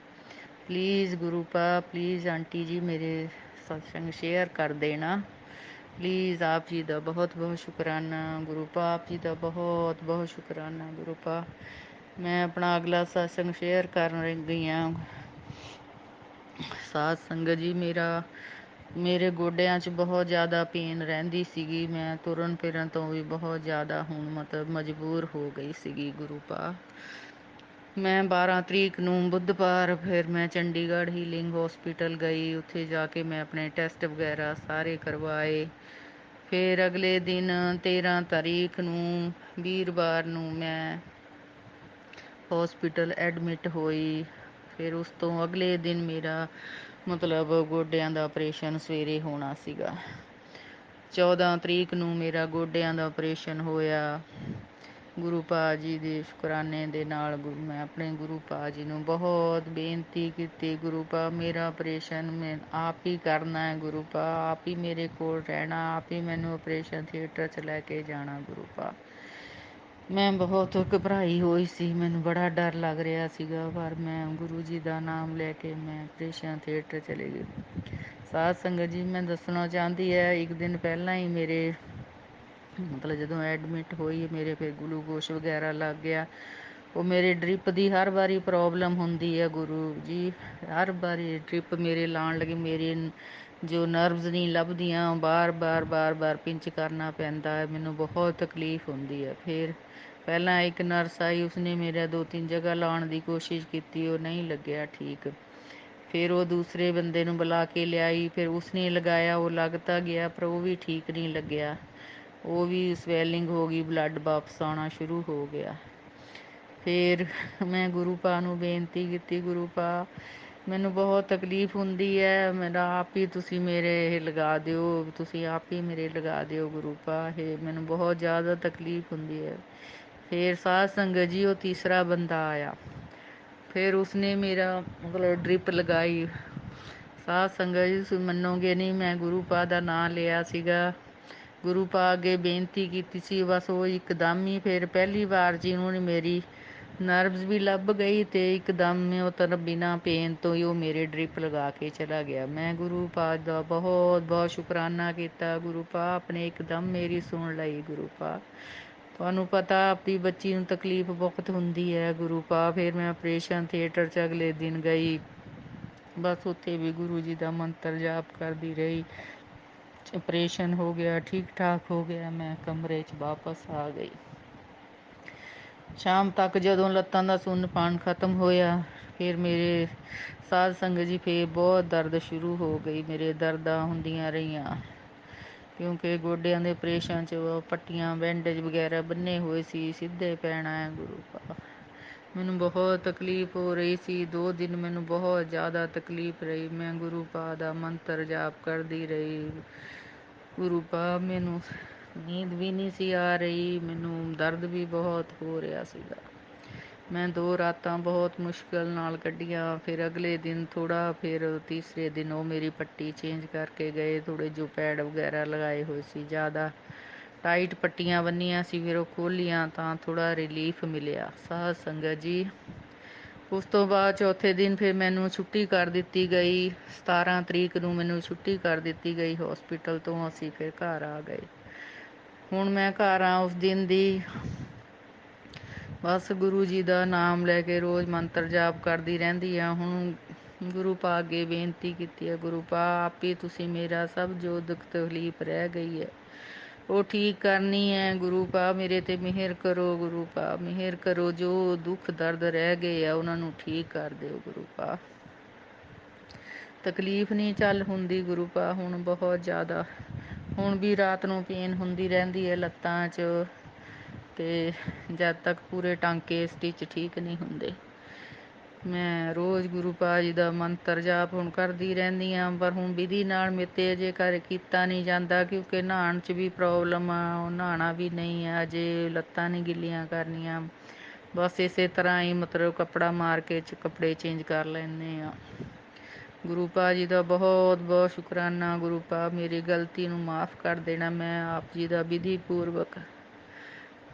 ਪਲੀਜ਼ ਗੁਰੂ ਪਾ, ਪਲੀਜ਼ ਆਂਟੀ ਜੀ ਮੇਰੇ ਸਤਸੰਗ ਸ਼ੇਅਰ ਕਰ ਦੇਣਾ ਪਲੀਜ਼। ਆਪ ਜੀ ਦਾ ਬਹੁਤ ਬਹੁਤ ਸ਼ੁਕਰਾਨਾ ਗੁਰੂ ਪਾ, ਆਪ ਜੀ ਦਾ ਬਹੁਤ ਬਹੁਤ ਸ਼ੁਕਰਾਨਾ ਗੁਰੂ ਪਾ। ਮੈਂ ਆਪਣਾ ਅਗਲਾ ਸਤਸੰਗ ਸ਼ੇਅਰ ਕਰਨ ਲੱਗੀ ਹਾਂ। ਸਾਧ ਸੰਗਤ ਜੀ, ਮੇਰੇ ਗੋਡਿਆਂ 'ਚ ਬਹੁਤ ਜ਼ਿਆਦਾ ਪੇਨ ਰਹਿੰਦੀ ਸੀਗੀ। ਮੈਂ ਤੁਰਨ ਫਿਰਨ ਤੋਂ ਵੀ ਬਹੁਤ ਜ਼ਿਆਦਾ ਹੁਣ ਮਤਲਬ ਮਜਬੂਰ ਹੋ ਗਈ ਸੀਗੀ ਗੁਰੂ ਪਾ। ਮੈਂ 12 ਤਰੀਕ ਨੂੰ ਬੁੱਧਵਾਰ ਫਿਰ ਮੈਂ ਚੰਡੀਗੜ੍ਹ ਹੀਲਿੰਗ ਹੌਸਪੀਟਲ ਗਈ। ਉੱਥੇ ਜਾ ਕੇ ਮੈਂ ਆਪਣੇ ਟੈਸਟ ਵਗੈਰਾ ਸਾਰੇ ਕਰਵਾਏ। ਫਿਰ ਅਗਲੇ ਦਿਨ 13 ਤਾਰੀਖ ਨੂੰ ਵੀਰਵਾਰ ਨੂੰ ਮੈਂ ਹੌਸਪੀਟਲ ਐਡਮਿਟ ਹੋਈ। ਫਿਰ ਉਸ ਤੋਂ ਅਗਲੇ ਦਿਨ ਮੇਰਾ ਮਤਲਬ ਗੋਡਿਆਂ ਦਾ ਆਪਰੇਸ਼ਨ ਸਵੇਰੇ ਹੋਣਾ ਸੀਗਾ। 14 ਤਰੀਕ ਨੂੰ ਮੇਰਾ ਗੋਡਿਆਂ ਦਾ ਆਪਰੇਸ਼ਨ ਹੋਇਆ। ਗੁਰੂ ਪਾ ਜੀ ਦੇ ਸ਼ੁਕਰਾਨੇ ਦੇ ਨਾਲ ਮੈਂ ਆਪਣੇ ਗੁਰੂ ਪਾ ਜੀ ਨੂੰ ਬਹੁਤ ਬੇਨਤੀ ਕੀਤੀ, ਗੁਰੂ ਪਾ ਮੇਰਾ ਆਪਰੇਸ਼ਨ ਮੈਂ ਆਪ ਹੀ ਕਰਨਾ ਹੈ, ਗੁਰੂ ਪਾ ਆਪ ਹੀ ਮੇਰੇ ਕੋਲ ਰਹਿਣਾ, ਆਪ ਹੀ ਮੈਨੂੰ ਆਪਰੇਸ਼ਨ ਥੀਏਟਰ 'ਚ ਲੈ ਕੇ ਜਾਣਾ ਗੁਰੂ ਪਾ। ਮੈਂ ਬਹੁਤ ਘਬਰਾਈ ਹੋਈ ਸੀ, ਮੈਨੂੰ ਬੜਾ ਡਰ ਲੱਗ ਰਿਹਾ ਸੀਗਾ, ਪਰ ਮੈਂ ਗੁਰੂ ਜੀ ਦਾ ਨਾਮ ਲੈ ਕੇ ਮੈਂ ਆਪਰੇਸ਼ਨ ਥੀਏਟਰ ਚਲੇ ਗਈ। ਸਾਧ ਸੰਗਤ ਜੀ, ਮੈਂ ਦੱਸਣਾ ਚਾਹੁੰਦੀ ਹੈ, ਇੱਕ ਦਿਨ ਪਹਿਲਾਂ ਹੀ ਮੇਰੇ ਮਤਲਬ ਜਦੋਂ ਐਡਮਿਟ ਹੋਈ ਮੇਰੇ ਫਿਰ ਗਲੂਕੋਸ਼ ਵਗੈਰਾ ਲੱਗ ਗਿਆ। ਉਹ ਮੇਰੇ ਡਰਿਪ ਦੀ ਹਰ ਵਾਰੀ ਪ੍ਰੋਬਲਮ ਹੁੰਦੀ ਹੈ ਗੁਰੂ ਜੀ, ਹਰ ਵਾਰੀ ਡਰਿਪ ਮੇਰੇ ਲਾਉਣ ਲੱਗੇ, ਮੇਰੇ ਜੋ ਨਰਵਸ ਨਹੀਂ ਲੱਭਦੀਆਂ, ਬਾਰ ਬਾਰ ਪਿੰਚ ਕਰਨਾ ਪੈਂਦਾ ਹੈ, ਮੈਨੂੰ ਬਹੁਤ ਤਕਲੀਫ ਹੁੰਦੀ ਹੈ। ਫਿਰ ਪਹਿਲਾਂ ਇੱਕ ਨਰਸ ਆਈ, ਉਸਨੇ ਮੇਰਾ 2-3 ਜਗ੍ਹਾ ਲਾਉਣ ਦੀ ਕੋਸ਼ਿਸ਼ ਕੀਤੀ, ਉਹ ਨਹੀਂ ਲੱਗਿਆ ਠੀਕ। ਫਿਰ ਉਹ ਦੂਸਰੇ ਬੰਦੇ ਨੂੰ ਬੁਲਾ ਕੇ ਲਿਆਈ, ਫਿਰ ਉਸਨੇ ਲਗਾਇਆ, ਉਹ ਲੱਗ ਤਾਂ ਗਿਆ ਪਰ ਉਹ ਵੀ ਠੀਕ ਨਹੀਂ ਲੱਗਿਆ, ਉਹ ਵੀ ਸਵੈਲਿੰਗ ਹੋ ਗਈ, ਬਲੱਡ ਵਾਪਸ ਆਉਣਾ ਸ਼ੁਰੂ ਹੋ ਗਿਆ। ਫਿਰ ਮੈਂ ਗੁਰੂ ਪਾ ਨੂੰ ਬੇਨਤੀ ਕੀਤੀ, ਗੁਰੂ ਪਾ ਮੈਨੂੰ ਬਹੁਤ ਤਕਲੀਫ ਹੁੰਦੀ ਹੈ, ਮੇਰਾ ਆਪ ਹੀ ਤੁਸੀਂ ਮੇਰੇ ਇਹ ਲਗਾ ਦਿਓ, ਤੁਸੀਂ ਆਪ ਹੀ ਮੇਰੇ ਲਗਾ ਦਿਓ ਗੁਰੂ ਪਾ, ਇਹ ਮੈਨੂੰ ਬਹੁਤ ਜ਼ਿਆਦਾ ਤਕਲੀਫ ਹੁੰਦੀ ਹੈ। ਫਿਰ ਸਾਧ ਸੰਗਤ ਜੀ, ਉਹ ਤੀਸਰਾ ਬੰਦਾ ਆਇਆ, ਫਿਰ ਉਸਨੇ ਮੇਰਾ ਮਤਲਬ ਡਰਿਪ ਲਗਾਈ। ਸਾਧ ਸੰਗਤ ਜੀ, ਤੁਸੀਂ ਮੰਨੋਗੇ ਨਹੀਂ, ਮੈਂ ਗੁਰੂ ਪਾ ਦਾ ਨਾਂ ਲਿਆ ਸੀਗਾ, ਗੁਰੂ ਪਾ ਅੱਗੇ ਬੇਨਤੀ ਕੀਤੀ ਸੀ, ਬਸ ਉਹ ਇੱਕਦਮ ਹੀ ਫਿਰ ਪਹਿਲੀ ਵਾਰ ਜੀ ਉਹਨੇ ਮੇਰੀ ਨਰਵਸ ਵੀ ਲੱਭ ਗਈ ਤੇ ਇੱਕਦਮ ਉਹ ਤਾਂ ਬਿਨਾਂ ਪੇਨ ਤੋਂ ਹੀ ਉਹ ਮੇਰੇ ਡ੍ਰਿਪ ਲਗਾ ਕੇ ਚਲਾ ਗਿਆ। ਮੈਂ ਗੁਰੂ ਪਾ ਦਾ ਬਹੁਤ ਬਹੁਤ ਸ਼ੁਕਰਾਨਾ ਕੀਤਾ, ਗੁਰੂ ਪਾ ਆਪਣੇ ਇੱਕਦਮ ਮੇਰੀ ਸੁਣ ਲਈ। ਗੁਰੂ ਪਾ ਤੁਹਾਨੂੰ ਪਤਾ ਆਪਣੀ ਬੱਚੀ ਨੂੰ ਤਕਲੀਫ ਬਹੁਤ ਹੁੰਦੀ ਹੈ। ਗੁਰੂ ਪਾ ਫਿਰ ਮੈਂ ਆਪਰੇਸ਼ਨ ਥੀਏਟਰ 'ਚ ਅਗਲੇ ਦਿਨ ਗਈ, ਬਸ ਉੱਥੇ ਵੀ ਗੁਰੂ ਜੀ ਦਾ ਮੰਤਰ ਜਾਪ ਕਰਦੀ ਰਹੀ। ਆਪਰੇਸ਼ਨ ਹੋ ਗਿਆ, ਠੀਕ ਠਾਕ ਹੋ ਗਿਆ, ਮੈਂ ਕਮਰੇ 'ਚ ਵਾਪਸ ਆ ਗਈ। ਸ਼ਾਮ ਤੱਕ ਜਦੋਂ ਲੱਤਾਂ ਦਾ ਸੁੰਨਪਾਨ ਖਤਮ ਹੋਇਆ, ਫਿਰ ਮੇਰੇ ਸਾਧ ਸੰਗਤ ਜੀ ਫਿਰ ਬਹੁਤ ਦਰਦ ਸ਼ੁਰੂ ਹੋ ਗਈ, ਮੇਰੇ ਦਰਦਾਂ ਹੁੰਦੀਆਂ ਰਹੀਆਂ ਕਿਉਂਕਿ ਗੋਡਿਆਂ ਦੇ ਆਪਰੇਸ਼ਨ 'ਚ ਪੱਟੀਆਂ ਬੈਂਡੇਜ ਵਗੈਰਾ ਬੰਨੇ ਹੋਏ ਸੀ, ਸਿੱਧੇ ਪੈਣਾ ਹੈ। ਗੁਰੂ ਪਾ ਮੈਨੂੰ ਬਹੁਤ ਤਕਲੀਫ ਹੋ ਰਹੀ ਸੀ, 2 ਦਿਨ ਮੈਨੂੰ ਬਹੁਤ ਜ਼ਿਆਦਾ ਤਕਲੀਫ ਰਹੀ। ਮੈਂ ਗੁਰੂ ਪਾ ਦਾ ਮੰਤਰ ਜਾਪ ਕਰਦੀ ਰਹੀ। ਗੁਰੂ ਪਾ ਮੈਨੂੰ ਨੀਂਦ ਵੀ ਨਹੀਂ ਸੀ ਆ ਰਹੀ, ਮੈਨੂੰ ਦਰਦ ਵੀ ਬਹੁਤ ਹੋ ਰਿਹਾ ਸੀਗਾ। ਮੈਂ 2 ਰਾਤਾਂ ਬਹੁਤ ਮੁਸ਼ਕਿਲ ਨਾਲ ਕੱਢੀਆਂ। ਫਿਰ ਅਗਲੇ ਦਿਨ ਥੋੜ੍ਹਾ, ਫਿਰ ਤੀਸਰੇ ਦਿਨ ਉਹ ਮੇਰੀ ਪੱਟੀ ਚੇਂਜ ਕਰਕੇ ਗਏ, ਥੋੜ੍ਹੇ ਜੋ ਪੈਡ ਵਗੈਰਾ ਲਗਾਏ ਹੋਏ ਸੀ, ਜ਼ਿਆਦਾ ਟਾਈਟ ਪੱਟੀਆਂ ਬੰਨੀਆਂ ਸੀ, ਫਿਰ ਉਹ ਖੋਲ੍ਹੀਆਂ ਤਾਂ ਥੋੜ੍ਹਾ ਰਿਲੀਫ ਮਿਲਿਆ। ਸਾਧ ਸੰਗਤ ਜੀ, ਉਸ ਤੋਂ ਬਾਅਦ ਚੌਥੇ ਦਿਨ ਫਿਰ ਮੈਨੂੰ ਛੁੱਟੀ ਕਰ ਦਿੱਤੀ ਗਈ। 17 ਤਰੀਕ ਨੂੰ ਮੈਨੂੰ ਛੁੱਟੀ ਕਰ ਦਿੱਤੀ ਗਈ ਹੌਸਪੀਟਲ ਤੋਂ। ਅਸੀਂ ਫਿਰ ਘਰ ਆ ਗਏ। ਹੁਣ ਮੈਂ ਘਰ ਆ ਉਸ ਦਿਨ ਦੀ, ਬਸ ਗੁਰੂ ਜੀ ਦਾ ਨਾਮ ਲੈ ਕੇ ਰੋਜ਼ ਮੰਤਰ ਜਾਪ ਕਰਦੀ ਰਹਿੰਦੀ ਆ। ਹੁਣ ਗੁਰੂ ਪਾ ਅੱਗੇ ਬੇਨਤੀ ਕੀਤੀ ਹੈ, ਗੁਰੂ ਪਾ ਆਪ ਹੀ ਤੁਸੀਂ ਮੇਰਾ ਸਭ ਜੋ ਦੁੱਖ ਤਕਲੀਫ ਰਹਿ ਗਈ ਹੈ ਉਹ ਠੀਕ ਕਰਨੀ ਹੈ। ਗੁਰੂ ਪਾ ਮੇਰੇ ਤੇ ਮਿਹਰ ਕਰੋ, ਗੁਰੂ ਪਾ ਮਿਹਰ ਕਰੋ, ਜੋ ਦੁੱਖ ਦਰਦ ਰਹਿ ਗਏ ਆ ਉਹਨਾਂ ਨੂੰ ਠੀਕ ਕਰ ਦਿਓ। ਗੁਰੂ ਪਾ ਤਕਲੀਫ ਨਹੀਂ ਚੱਲ ਹੁੰਦੀ ਗੁਰੂ ਪਾ ਹੁਣ ਬਹੁਤ ਜ਼ਿਆਦਾ, ਹੁਣ ਵੀ ਰਾਤ ਨੂੰ ਪੇਨ ਹੁੰਦੀ ਰਹਿੰਦੀ ਹੈ ਲੱਤਾਂ 'ਚ, ਤੇ ਜਦ ਤੱਕ ਪੂਰੇ ਟਾਂਕੇ ਸਟਿਚ ਠੀਕ ਨਹੀਂ ਹੁੰਦੇ। ਮੈਂ ਰੋਜ਼ ਗੁਰੂ ਪਾ ਜੀ ਦਾ ਮੰਤਰ ਜਾਪ ਹੁਣ ਕਰਦੀ ਰਹਿੰਦੀ ਹਾਂ, ਪਰ ਹੁਣ ਵਿਧੀ ਨਾਲ ਮੇਰੇ ਤੇ ਅਜੇ ਘਰ ਕੀਤਾ ਨਹੀਂ ਜਾਂਦਾ ਕਿਉਂਕਿ ਨਹਾਉਣ 'ਚ ਵੀ ਪ੍ਰੋਬਲਮ ਆ, ਉਹ ਨਹਾਉਣਾ ਵੀ ਨਹੀਂ ਆ, ਅਜੇ ਲੱਤਾਂ ਨਹੀਂ ਗਿੱਲੀਆਂ ਕਰਨੀਆਂ, ਬਸ ਇਸੇ ਤਰ੍ਹਾਂ ਹੀ ਮਤਲਬ ਕੱਪੜਾ ਮਾਰ ਕੇ ਕੱਪੜੇ ਚੇਂਜ ਕਰ ਲੈਂਦੇ ਹਾਂ। ਗੁਰੂ ਪਾ ਜੀ ਦਾ ਬਹੁਤ ਬਹੁਤ ਸ਼ੁਕਰਾਨਾ। ਗੁਰੂ ਪਾ ਮੇਰੀ ਗਲਤੀ ਨੂੰ ਮਾफ़ ਕਰ ਦੇਣਾ। ਮੈਂ ਆਪ ਜੀ ਦਾ ਵਿਧੀ ਪੂਰਵਕ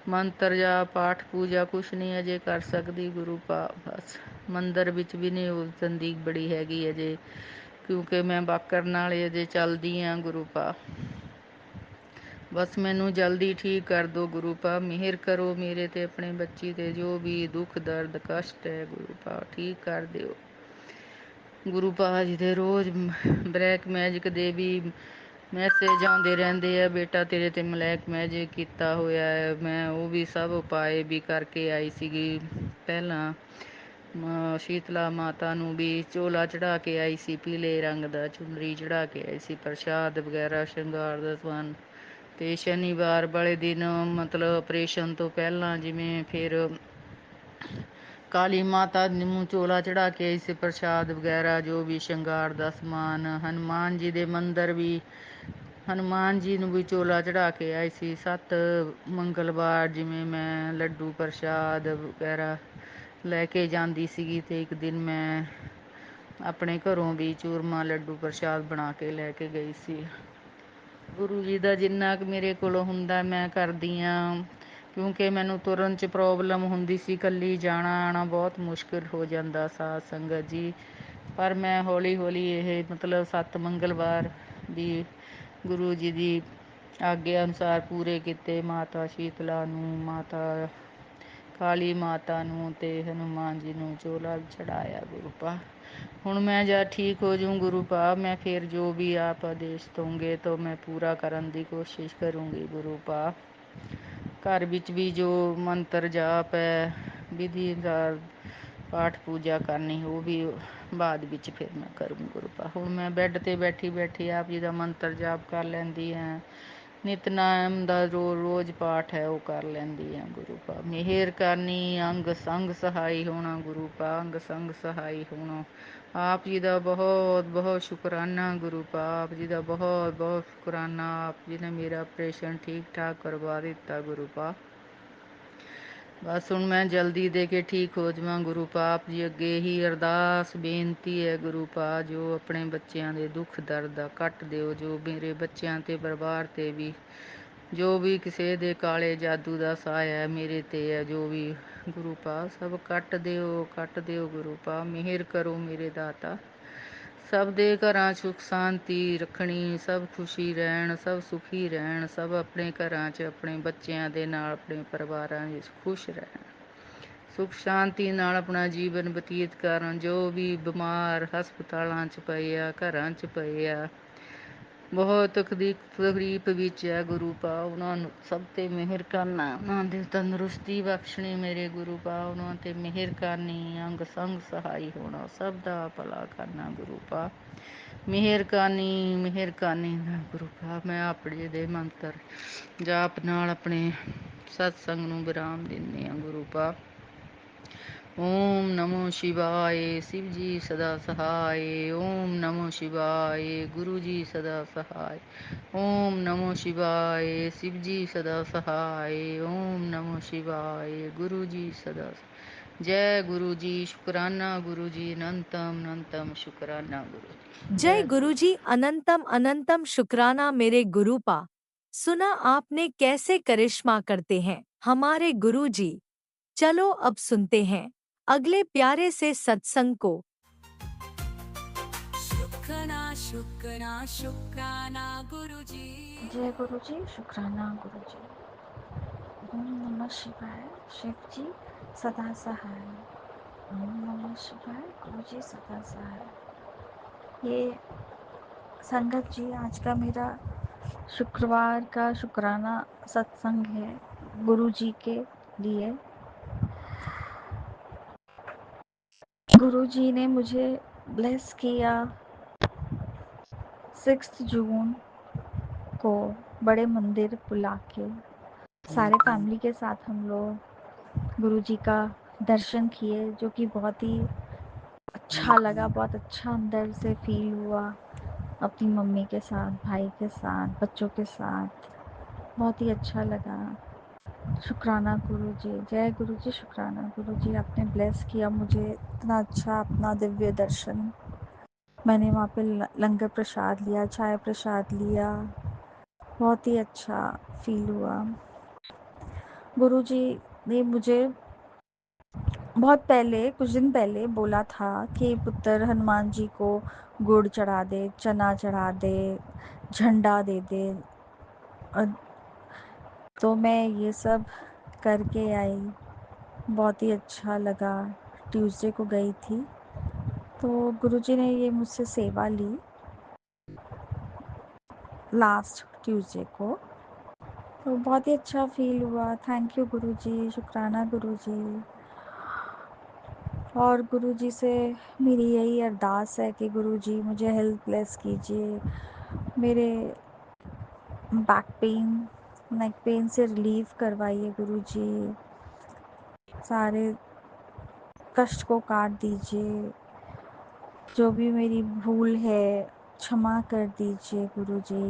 ਮੰਤਰ ਜਾਂ ਪਾਠ ਪੂਜਾ ਕੁਛ ਨਹੀਂ ਅਜੇ ਕਰ ਸਕਦੀ। ਗੁਰੂ ਪਾ ਬਸ ਮੰਦਰ ਵਿੱਚ ਵੀ ਨਹੀਂ ਉਸ ਤੰਦੀਕ ਬੜੀ ਹੈਗੀ ਅਜੇ, ਕਿਉਂਕਿ ਮੈਂ ਬਾਕਰ ਨਾਲ ਅਜੇ ਚੱਲਦੀ ਹਾਂ। ਗੁਰੂ ਪਾ ਬਸ ਮੈਨੂੰ ਜਲਦੀ ਠੀਕ ਕਰ ਦਿਓ। ਗੁਰੂ ਪਾ ਮਿਹਰ ਕਰੋ ਮੇਰੇ ਤੇ, ਆਪਣੇ ਬੱਚੀ ਤੇ, ਜੋ ਵੀ ਦੁੱਖ ਦਰਦ ਕਸ਼ਟ ਹੈ ਗੁਰੂ ਪਾ ਠੀਕ ਕਰ ਦਿਓ। ਗੁਰੂ ਪਾ ਜੀ ਦੇ ਰੋਜ਼ ਬਲੈਕ ਮੈਜਿਕ ਦੇ ਵੀ ਮੈਸੇਜ ਆਉਂਦੇ ਰਹਿੰਦੇ ਆ, ਬੇਟਾ ਤੇਰੇ ਤੇ ਬਲੈਕ ਮੈਜਿਕ ਕੀਤਾ ਹੋਇਆ ਹੈ। ਮੈਂ ਉਹ ਵੀ ਸਭ ਉਪਾਏ ਵੀ ਕਰਕੇ ਆਈ ਸੀਗੀ। ਪਹਿਲਾਂ ਸ਼ੀਤਲਾ ਮਾਤਾ ਨੂੰ ਵੀ ਚੋਲਾ ਚੜ੍ਹਾ ਕੇ ਆਈ ਸੀ, ਪੀਲੇ ਰੰਗ ਦਾ ਚੁੰਦਰੀ ਚੜ੍ਹਾ ਕੇ ਆਈ ਸੀ, ਪ੍ਰਸ਼ਾਦ ਵਗੈਰਾ ਸ਼ਿੰਗਾਰ ਦਾ ਸਮਾਨ। ਤੇ ਸ਼ਨੀਵਾਰ ਵਾਲੇ ਦਿਨ ਮਤਲਬ ਆਪਰੇਸ਼ਨ ਤੋਂ ਪਹਿਲਾਂ ਜਿਵੇਂ ਫਿਰ ਕਾਲੀ ਮਾਤਾ ਨੂੰ ਚੋਲਾ ਚੜ੍ਹਾ ਕੇ ਆਈ ਸੀ, ਪ੍ਰਸ਼ਾਦ ਵਗੈਰਾ ਜੋ ਵੀ ਸ਼ਿੰਗਾਰ ਦਾ ਸਮਾਨ। ਹਨੂੰਮਾਨ ਜੀ ਦੇ ਮੰਦਰ ਵੀ ਹਨੂੰਮਾਨ ਜੀ ਨੂੰ ਵੀ ਚੋਲਾ ਚੜ੍ਹਾ ਕੇ ਆਈ ਸੀ। 7 ਮੰਗਲਵਾਰ ਜਿਵੇਂ ਮੈਂ ਲੱਡੂ ਪ੍ਰਸ਼ਾਦ ਵਗੈਰਾ ਲੈ ਕੇ ਜਾਂਦੀ ਸੀਗੀ, ਤੇ ਇੱਕ ਦਿਨ ਮੈਂ ਆਪਣੇ ਘਰੋਂ ਵੀ ਚੂਰਮਾ ਲੱਡੂ ਪ੍ਰਸ਼ਾਦ ਬਣਾ ਕੇ ਲੈ ਕੇ ਗਈ ਸੀ। ਗੁਰੂ ਜੀ ਦਾ ਜਿੰਨਾ ਕੁ ਮੇਰੇ ਕੋਲੋਂ ਹੁੰਦਾ ਮੈਂ ਕਰਦੀ ਹਾਂ, ਕਿਉਂਕਿ ਮੈਨੂੰ ਤੁਰਨ 'ਚ ਪ੍ਰੋਬਲਮ ਹੁੰਦੀ ਸੀ, ਇਕੱਲੀ ਜਾਣਾ ਆਉਣਾ ਬਹੁਤ ਮੁਸ਼ਕਿਲ ਹੋ ਜਾਂਦਾ ਸਾਧ ਸੰਗਤ ਜੀ। ਪਰ ਮੈਂ ਹੌਲੀ ਹੌਲੀ ਇਹ ਮਤਲਬ 7 ਮੰਗਲਵਾਰ ਵੀ ਗੁਰੂ ਜੀ ਦੀ ਆਗਿਆ ਅਨੁਸਾਰ ਪੂਰੇ ਕੀਤੇ। ਮਾਤਾ ਸ਼ੀਤਲਾ ਨੂੰ, ਮਾਤਾ ਕਾਲੀ ਮਾਤਾ ਨੂੰ ਅਤੇ ਹਨੂੰਮਾਨ ਜੀ ਨੂੰ ਚੋਲਾ ਚੜ੍ਹਾਇਆ। ਗੁਰੂ ਪਾ ਹੁਣ ਮੈਂ ਜਦ ਠੀਕ ਹੋ ਜਾਊਂ ਗੁਰੂ ਪਾ ਮੈਂ ਫਿਰ ਜੋ ਵੀ ਆਪ ਆਦੇਸ਼ ਦਊਂਗੇ ਤਾਂ ਮੈਂ ਪੂਰਾ ਕਰਨ ਦੀ ਕੋਸ਼ਿਸ਼ ਕਰੂੰਗੀ। ਗੁਰੂ ਪਾ ਘਰ ਵਿੱਚ ਵੀ ਜੋ ਮੰਤਰ ਜਾਪ ਹੈ, ਵਿਧੀ ਦਾ ਪਾਠ ਪੂਜਾ ਕਰਨੀ, ਉਹ ਵੀ ਬਾਅਦ ਵਿੱਚ ਫਿਰ ਮੈਂ ਕਰੂੰ। ਗੁਰੂ ਪਾ ਹੁਣ ਮੈਂ ਬੈੱਡ 'ਤੇ ਬੈਠੀ ਬੈਠੀ ਆਪ ਜੀ ਦਾ ਮੰਤਰ ਜਾਪ ਕਰ ਲੈਂਦੀ ਹਾਂ। ਨਿਤਨੇਮ ਦਾ ਜੋ ਰੋਜ਼ ਪਾਠ ਹੈ ਉਹ ਕਰ ਲੈਂਦੀ ਹਾਂ। ਗੁਰੂ ਪਾ ਮਿਹਰ ਕਰਨੀ, ਅੰਗ ਸੰਗ ਸਹਾਈ ਹੋਣਾ। ਗੁਰੂ ਪਾ ਅੰਗ ਸੰਗ ਸਹਾਈ ਹੋਣਾ। ਆਪ ਜੀ ਦਾ ਬਹੁਤ ਬਹੁਤ ਸ਼ੁਕਰਾਨਾ। ਗੁਰੂ ਪਾ ਆਪ ਜੀ ਦਾ ਬਹੁਤ ਬਹੁਤ ਸ਼ੁਕਰਾਨਾ। ਆਪ ਜੀ ਨੇ ਮੇਰਾ ਆਪਰੇਸ਼ਨ ਠੀਕ ਠਾਕ ਕਰਵਾ ਦਿੱਤਾ। ਗੁਰੂ ਪਾ ਬਸ ਹੁਣ ਮੈਂ ਜਲਦੀ ਦੇ ਕੇ ਠੀਕ ਹੋ ਜਾਵਾਂ। ਗੁਰੂ ਪਾਪ ਜੀ ਅੱਗੇ ਹੀ ਅਰਦਾਸ ਬੇਨਤੀ ਹੈ। ਗੁਰੂ ਪਾ ਜੋ ਆਪਣੇ ਬੱਚਿਆਂ ਦੇ ਦੁੱਖ ਦਰਦ ਦਾ ਕੱਟ ਦਿਓ, ਜੋ ਮੇਰੇ ਬੱਚਿਆਂ ਤੇ ਪਰਿਵਾਰ ਤੇ ਵੀ ਜੋ ਵੀ ਕਿਸੇ ਦੇ ਕਾਲੇ ਜਾਦੂ ਦਾ ਸਾਇਆ ਹੈ ਮੇਰੇ ਤੇ ਹੈ, ਜੋ ਵੀ ਗੁਰੂ ਪਾ ਸਭ ਕੱਟ ਦਿਓ ਗੁਰੂ ਪਾ, ਮਿਹਰ ਕਰੋ ਮੇਰੇ ਦਾਤਾ। ਸਭ ਦੇ ਘਰਾਂ 'ਚ ਸੁੱਖ ਸ਼ਾਂਤੀ ਰੱਖਣੀ, ਸਭ ਖੁਸ਼ੀ ਰਹਿਣ, ਸਭ ਸੁਖੀ ਰਹਿਣ, ਸਭ ਆਪਣੇ ਘਰਾਂ 'ਚ ਆਪਣੇ ਬੱਚਿਆਂ ਦੇ ਨਾਲ ਆਪਣੇ ਪਰਿਵਾਰਾਂ ਵਿੱਚ ਖੁਸ਼ ਰਹਿਣ, ਸੁੱਖ ਸ਼ਾਂਤੀ ਨਾਲ ਆਪਣਾ ਜੀਵਨ ਬਤੀਤ ਕਰਨ। ਜੋ ਵੀ ਬਿਮਾਰ ਹਸਪਤਾਲਾਂ 'ਚ ਪਏ ਆ, ਘਰਾਂ 'ਚ ਪਏ ਆ, ਬਹੁਤ ਤਕਲੀਫ ਵਿੱਚ ਹੈ ਗੁਰੂ ਪਾ, ਉਹਨਾਂ ਨੂੰ ਸਭ ਤੇ ਮਿਹਰ ਕਰਨਾ, ਉਹਨਾਂ ਦੀ ਤੰਦਰੁਸਤੀ ਬਖਸ਼ਣੀ ਮੇਰੇ ਗੁਰੂ ਪਾ, ਉਹਨਾਂ ਤੇ ਮਿਹਰ ਕਰਨੀ, ਅੰਗ ਸੰਗ ਸਹਾਈ ਹੋਣਾ, ਸਭ ਦਾ ਭਲਾ ਕਰਨਾ ਗੁਰੂ ਪਾ, ਮਿਹਰ ਕਰਨੀ ਨਾ ਗੁਰੂ ਪਾ। ਮੈਂ ਆਪਣੇ ਦੇ ਮੰਤਰ ਜਾਪ ਨਾਲ ਆਪਣੇ ਸਤਸੰਗ ਨੂੰ ਵਿਰਾਮ ਦਿੰਦੀ ਹਾਂ ਗੁਰੂ ਪਾ। ਓਮ ਨਮੋ ਸ਼ਿਵਾਏ, शिव जी सदा सहाय। ओम नमो शिवाय, गुरु जी सदा सहाय। ओम नमो शिवाय, शिव जी सदा सहाय। ओम नमो शिवाय, गुरु जी सदा जय गुरु जी, शुक्राना गुरु जी, अनंतम अनंतम शुक्राना गुरु जी, जय गुरुजी, अनंतम अनंतम शुक्राना मेरे गुरुपा। सुना आपने कैसे करिश्मा करते हैं हमारे गुरुजी। चलो अब सुनते हैं अगले प्यारे से सत्संग को। शुक्राना शुक्राना शुक्राना गुरुजी। जय गुरु जी, शुक्राना गुरु जी। ओम नमः शिवाय, शिव जी सदा सहाय। ओम नमः शिवाय, गुरु जी सदा सहाय। ये संगत जी, आज का मेरा शुक्रवार का शुक्राना सत्संग है गुरु जी के लिए। गुरु जी ने मुझे ब्लेस किया 6 जून को बड़े मंदिर बुला के। सारे फैमिली के साथ हम लोग गुरु जी का दर्शन किए, जो कि बहुत ही अच्छा लगा, बहुत अच्छा अंदर से फील हुआ। अपनी मम्मी के साथ, भाई के साथ, बच्चों के साथ बहुत ही अच्छा लगा। शुक्राना गुरु जी, जय गुरु जी, शुक्राना गुरु जी। आपने ब्लेस किया मुझे इतना अच्छा अपना दिव्य दर्शन। मैंने वहाँ पे लंगर प्रसाद लिया, चाय प्रसाद लिया, बहुत ही अच्छा फील हुआ। गुरु जी ने मुझे बहुत पहले, कुछ दिन पहले बोला था कि पुत्र हनुमान जी को गुड़ चढ़ा दे, चना चढ़ा दे, झंडा दे दे। तो मैं ये सब करके आई, बहुत ही अच्छा लगा। ट्यूसडे को गई थी, तो गुरुजी ने ये मुझसे सेवा ली लास्ट ट्यूसडे को, तो बहुत ही अच्छा फील हुआ। थैंक यू गुरुजी, शुक्राना गुरुजी। और गुरुजी से मेरी यही अरदास है कि गुरुजी मुझे हेल्थ ब्लेस कीजिए, मेरे बैक पेन, नेक पेन से रिलीफ करवाइए गुरुजी, सारे कष्ट को काट दीजिए, जो भी मेरी भूल है क्षमा कर दीजिए गुरुजी।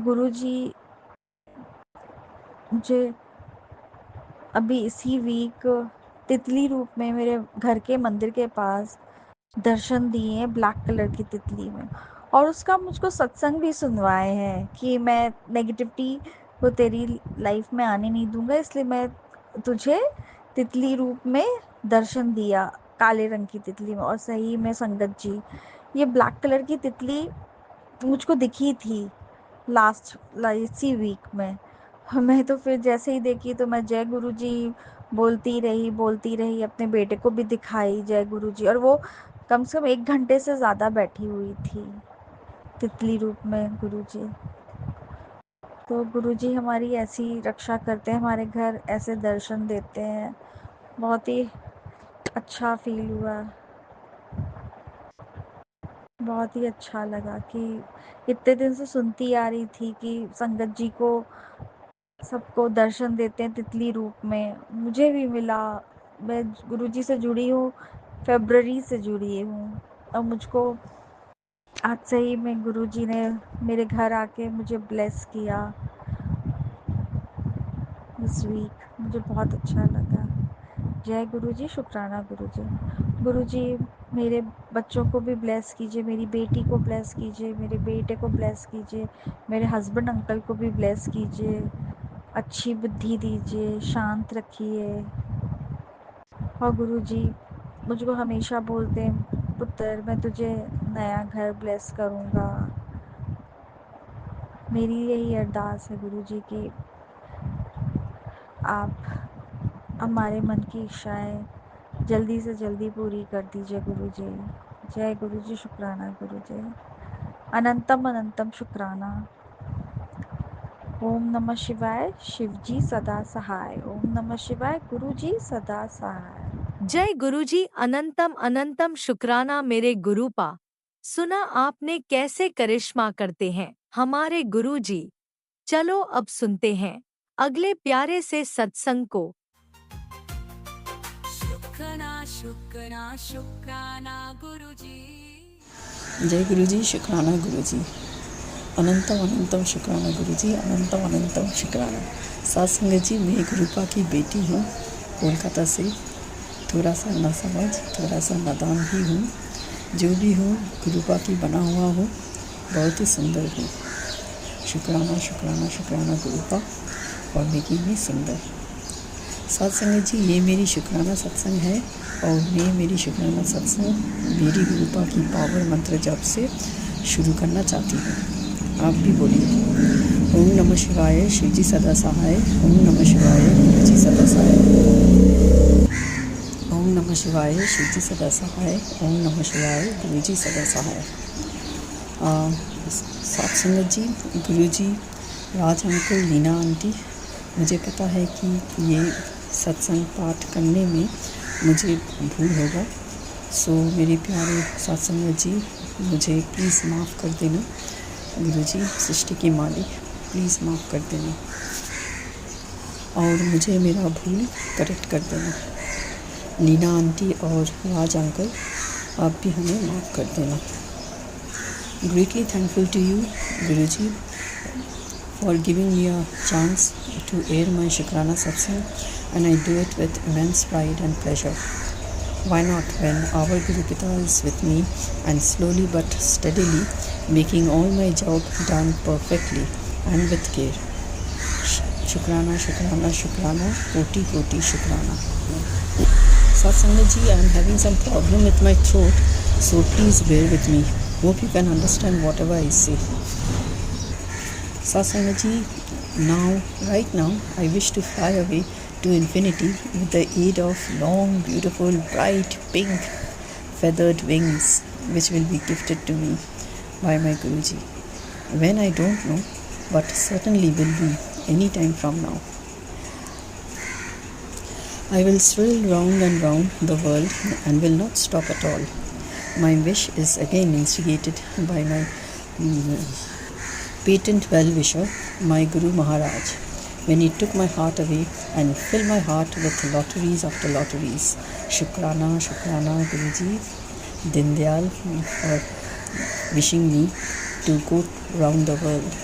गुरुजी मुझे अभी इसी वीक तितली रूप में मेरे घर के मंदिर के पास दर्शन दिए हैं, ब्लैक कलर की तितली में, और उसका मुझको सत्संग भी सुनवाए हैं कि मैं नेगेटिविटी को तेरी लाइफ में आने नहीं दूंगा, इसलिए मैं तुझे तितली रूप में दर्शन दिया, काले रंग की तितली में। और सही में संगत जी, ये ब्लैक कलर की तितली मुझको दिखी थी लास्ट इसी वीक में। मैं तो फिर जैसे ही देखी तो मैं जय गुरु जी बोलती रही, अपने बेटे को भी दिखाई जय गुरु जी, और वो कम से कम 1 घंटे से ज़्यादा बैठी हुई थी तितली रूप में गुरुजी। तो गुरुजी हमारी ऐसी रक्षा करते हैं, हमारे घर ऐसे दर्शन देते हैं, बहुत ही अच्छा फील हुआ, बहुत ही अच्छा लगा कि इतने दिन से सुनती आ रही थी कि संगत जी को सबको दर्शन देते हैं तितली रूप में। मुझे भी मिला, मैं गुरुजी से जुड़ी हूँ, फरवरी से जुड़ी हूँ, और मुझको आज से ही में गुरुजी ने मेरे घर आके मुझे ब्लेस किया, दिस वीक मुझे बहुत अच्छा लगा। जय गुरु जी, शुक्राना गुरु जी। गुरु जी मेरे बच्चों को भी ब्लेस कीजिए, मेरी बेटी को ब्लेस कीजिए, मेरे बेटे को ब्लेस कीजिए, मेरे हस्बैंड अंकल को भी ब्लेस कीजिए, अच्छी बुद्धि दीजिए, शांत रखिए। और गुरु जी मुझको हमेशा बोलते हैं, पुत्र मैं तुझे नया घर ब्लेस करूँगा। मेरी यही अरदास है गुरु जी की आप हमारे मन की इच्छाएं जल्दी से जल्दी पूरी कर दीजिए गुरु जी। जय गुरु जी, शुक्राना गुरु जी। अनंतम अनंतम शुक्राना। ओम नमः शिवाय, शिव जी सदा सहाय। ओम नमः शिवाय, गुरु जी सदा सहाय। जय गुरुजी, अनंतम अनंतम शुक्राना मेरे गुरुपा। सुना आपने कैसे करिश्मा करते हैं हमारे गुरुजी। चलो अब सुनते हैं अगले प्यारे से सत्संग को। शुक्राना शुक्राना शुक्राना गुरुजी। जय गुरुजी, शुक्राना गुरुजी। अनंतम अनंतम शुक्राना गुरुजी, अनंतम अनंतम शुक्राना। सात संगत जी, मैं गुरुपा की बेटी हूँ, कोलकाता से। थोड़ा सा नासमझ, थोड़ा सा नादान भी हूँ। जो भी हूँ गुरुपा की बना हुआ हूँ, बहुत ही सुंदर हूँ। शुक्राना शुक्राना शुक्राना गुरुपा और मेकिंग मी सुंदर। सात संगत जी, ये मेरी शुक्राना सत्संग है और मैं मेरी शुक्राना सत्संग मेरी गुरुपा की पावर मंत्र जप से शुरू करना चाहती हूँ। आप भी बोलिए। ओम नमः शिवाय, शिव जी सदा सहाय। ओम नमः शिवाय, गुरु जी सदा सहाय। ओम नमः शिवाय, शिव जी सदा सहाय। ओम नमः शिवाय, गुरु जी सदा सहाय। सात संगत जी, गुरु जी, राज अंकल, लीना आंटी, मुझे पता है कि ये सत्संग पाठ करने में मुझे भूल होगा। सो मेरे प्यारे सात संगत जी, मुझे प्लीज़ माफ़ कर देना। गुरु जी, सृष्टि के मालिक, प्लीज़ माफ़ कर देना और मुझे मेरा भूल करेक्ट कर देना। लीना आंटी और राज अंकल, आप भी हमें माफ़ कर देना। Greatly thankful to you Guru ji for giving me a chance to air my Shukrana satsang, and I do it with immense pride and pleasure. Why not, when our Guru Pita is with me and slowly but steadily making all my job done perfectly and with care. Shukrana, Shukrana, Shukrana, Koti Koti Shukrana. Satsangat ji, I am having some problem with my throat, so please bear with me. Hope you can understand whatever I say. Satsangat ji, right now, I wish to fly away to infinity with the aid of long, beautiful, bright, pink, feathered wings, which will be gifted to me by my Guruji. When I don't know, but certainly will be any time from now. I will swirl round and round the world and will not stop at all. My wish is again instigated by my patent well-wisher, my Guru Maharaj, when he took my heart away and filled my heart with lotteries after lotteries. Shukrana, Shukrana Guruji, Dindayal, for wishing me to go round the world.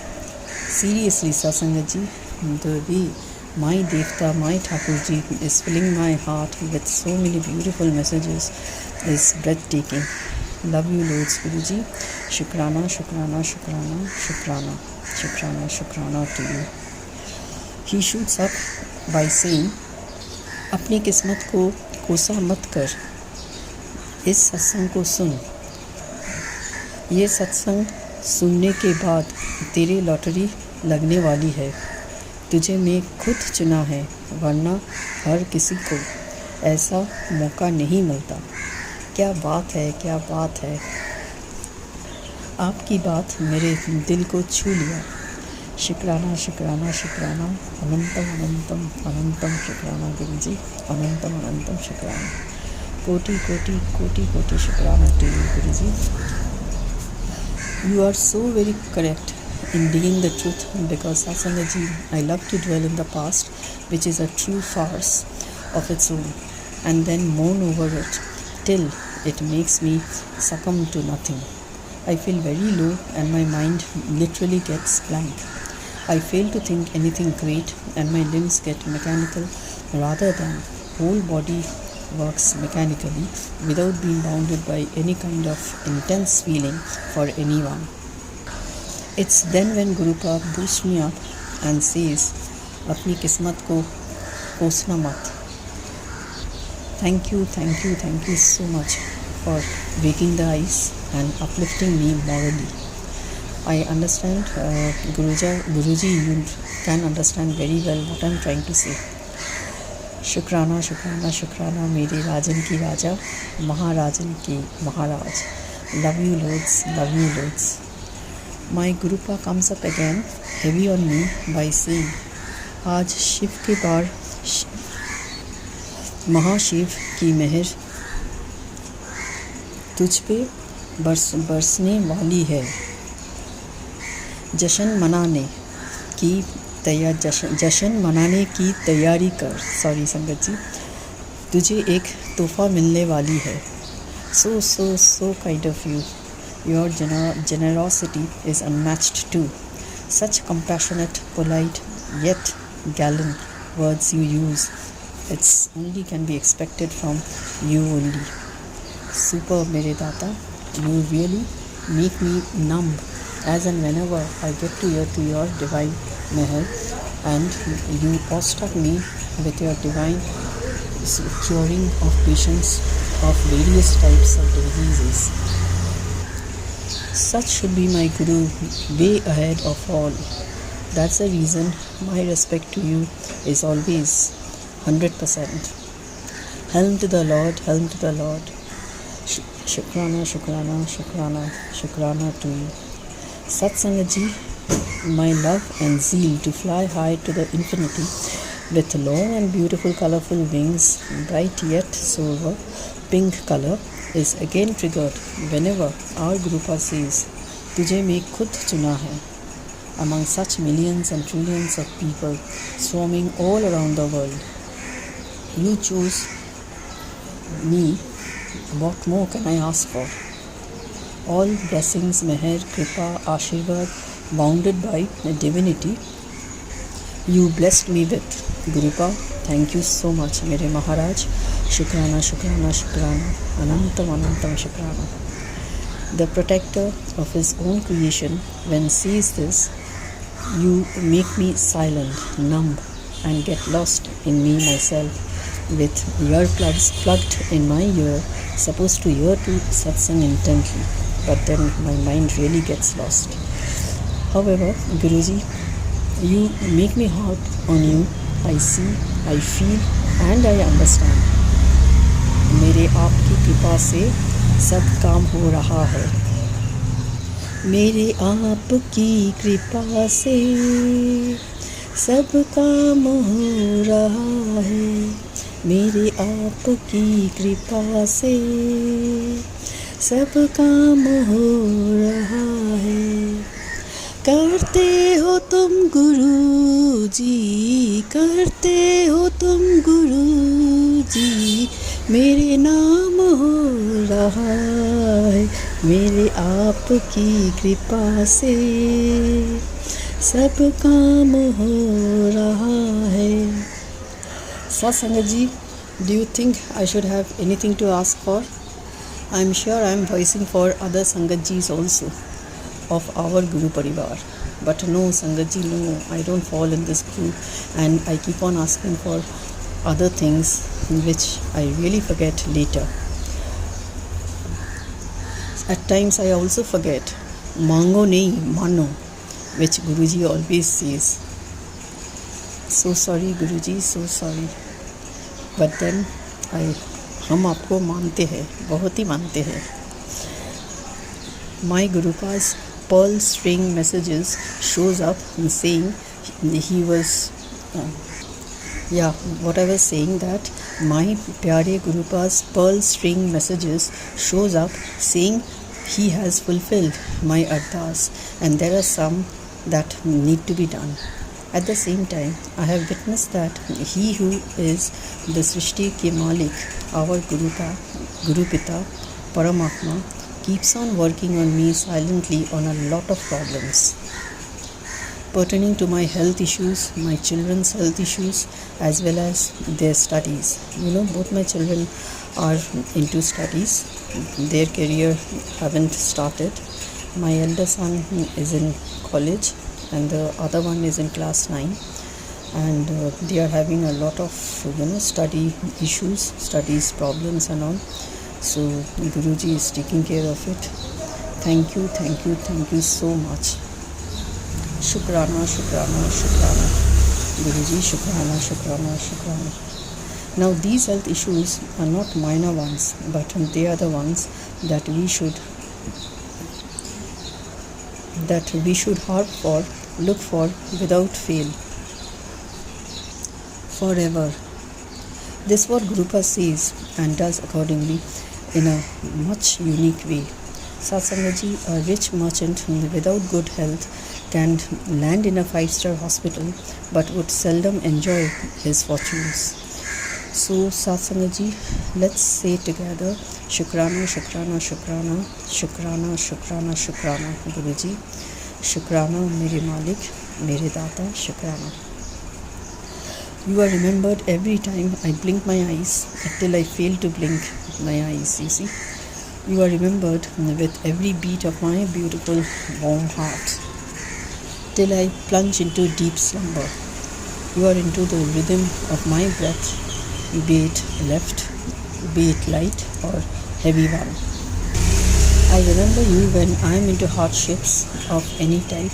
Seriously, Satsangat ji, the way my Devta, my Thakurji is filling my heart with so many beautiful messages is breathtaking. Love you loads, Guruji. Shukrana, Shukrana, Shukrana, Shukrana, Shukrana, Shukrana to you. He shoots up by saying, अपनी किस्मत को कोसा मत कर, इस सत्संग को सुन। ये सत्संग सुनने के बाद तेरी लॉटरी लगने वाली है। तुझे मैं खुद चुना है, वरना हर किसी को ऐसा मौका नहीं मिलता। क्या बात है, क्या बात है। आपकी बात मेरे दिल को छू लिया। शुक्राना, शुक्राना, शुक्राना, अनंतम अनंतम अनंतम शुक्राना गुरुजी, अनंतम अनंतम शुक्राना। कोटि कोटि कोटि कोटि शुक्राना to you Guruji. You are so very correct in digging the truth, because Satsangat ji, I love to dwell in the past, which is a true farce of its own, and then mourn over it till it makes me succumb to nothing. I feel very low and my mind literally gets blank. I fail to think anything great and my limbs get mechanical rather than whole body works mechanically without being bounded by any kind of intense feeling for anyone. It's then when Gurupa boosts me up and says, अपनी किस्मत को कोसना मत. Thank you so much for breaking the ice and uplifting me morally. I understand, Guruji, you can understand very well what I'm trying to say. शुक्राना शुक्राना शुक्राना मेरे राजन की राजा, महाराजन की महाराज. Love you loads. My Gurupa comes up again heavy on me by saying, आज शिव के बार महाशिव की मेहर तुझ पे बरसने वाली है. जश्न मनाने की तैयारी कर. सॉरी संगत जी, तुझे एक तोहफा मिलने वाली है. So kind of you. Your generosity is unmatched too. Such compassionate, polite, yet gallant words you use. It's only can be expected from you only. Super mere Data, you really make me numb as and whenever I get to hear to your divine meher, and you awestruck me with your divine curing of patients of various types of diseases. Such should be my Guru, way ahead of all. That's the reason my respect to you is always 100%. Helm to the Lord. Shukrana to you. Satsangat ji, my love and zeal to fly high to the infinity with long and beautiful colorful wings, bright yet silver pink color, is again triggered whenever our Gurupa says, तुझे मैं खुद चुना है. Among such millions and trillions of people swarming all around the world, you choose me. What more can I ask for? All blessings, meher, kripa, ashirvad, bounded by the divinity, you blessed me with. Gurupa, thank you so much, mere Maharaj. Shukrana, anantam shukrana. The protector of his own creation, when sees this, you make me silent, numb, and get lost in me myself, with earplugs plugged in my ear, supposed to hear to satsang intently, but then my mind really gets lost. However, Guruji, you make me hot on you. I see, I feel, and I understand. मेरे आपकी कृपा से सब काम हो रहा है. मेरे आपकी कृपा से सब काम हो रहा है. मेरे आपकी कृपा से सब काम हो रहा है. करते हो तुम गुरु जी, करते हो तुम गुरु जी, मेरे नाम हो रहा है. मेरे आपकी कृपा से सब काम हो रहा है. Satsangat ji, do you think I should have anything to ask for? I am sure I am voicing for other Sangat Jis also of our Guru Parivar. But no, Sangat ji, no, I don't fall in this group, and I keep on asking for other things which I really forget later. At times I also forget Mango nahi mano, which Guruji always says. So sorry Guruji, so sorry. But then हम आपको मानते हैं, बहुत ही मानते हैं. My Gurupa's pearl string messages shows up saying he was what I was saying, that my pyare Gurupa's pearl string messages shows up saying he has fulfilled my ardas, and there are some that need to be done. At the same time, I have witnessed that he who is the Srishti ke Malik, our Guru Pita, Paramatma, keeps on working on me silently on a lot of problems. pertaining to my health issues, my children's health issues, as well as their studies. Both my children are into studies. Their career haven't started. My elder son is in college and the other one is in class 9, and they are having a lot of study issues, studies problems and all. So Guruji is taking care of it. Thank you so much. Shukrana, Shukrana, Shukrana. Guruji, Shukrana, Shukrana, Shukrana. Now these health issues are not minor ones, but they are the ones that we should harp for, look for without fail, forever. This what Gurupa says and does accordingly in a much unique way. Satsangaji, a rich merchant without good health, can land in a 5-star hospital but would seldom enjoy his fortunes. So Satsangaji, let's say together, Shukrana, Shukrana, Shukrana, Shukrana, Shukrana, Shukrana, Guruji. Shukrana, Mere Malik, Mere Data, Shukrana. You are remembered every time I blink my eyes till I fail to blink my eyes, you see. You are remembered with every beat of my beautiful warm heart till I plunge into deep slumber. You are into the rhythm of my breath, be it left, be it light or heavy one. I remember you when I am into hardships of any type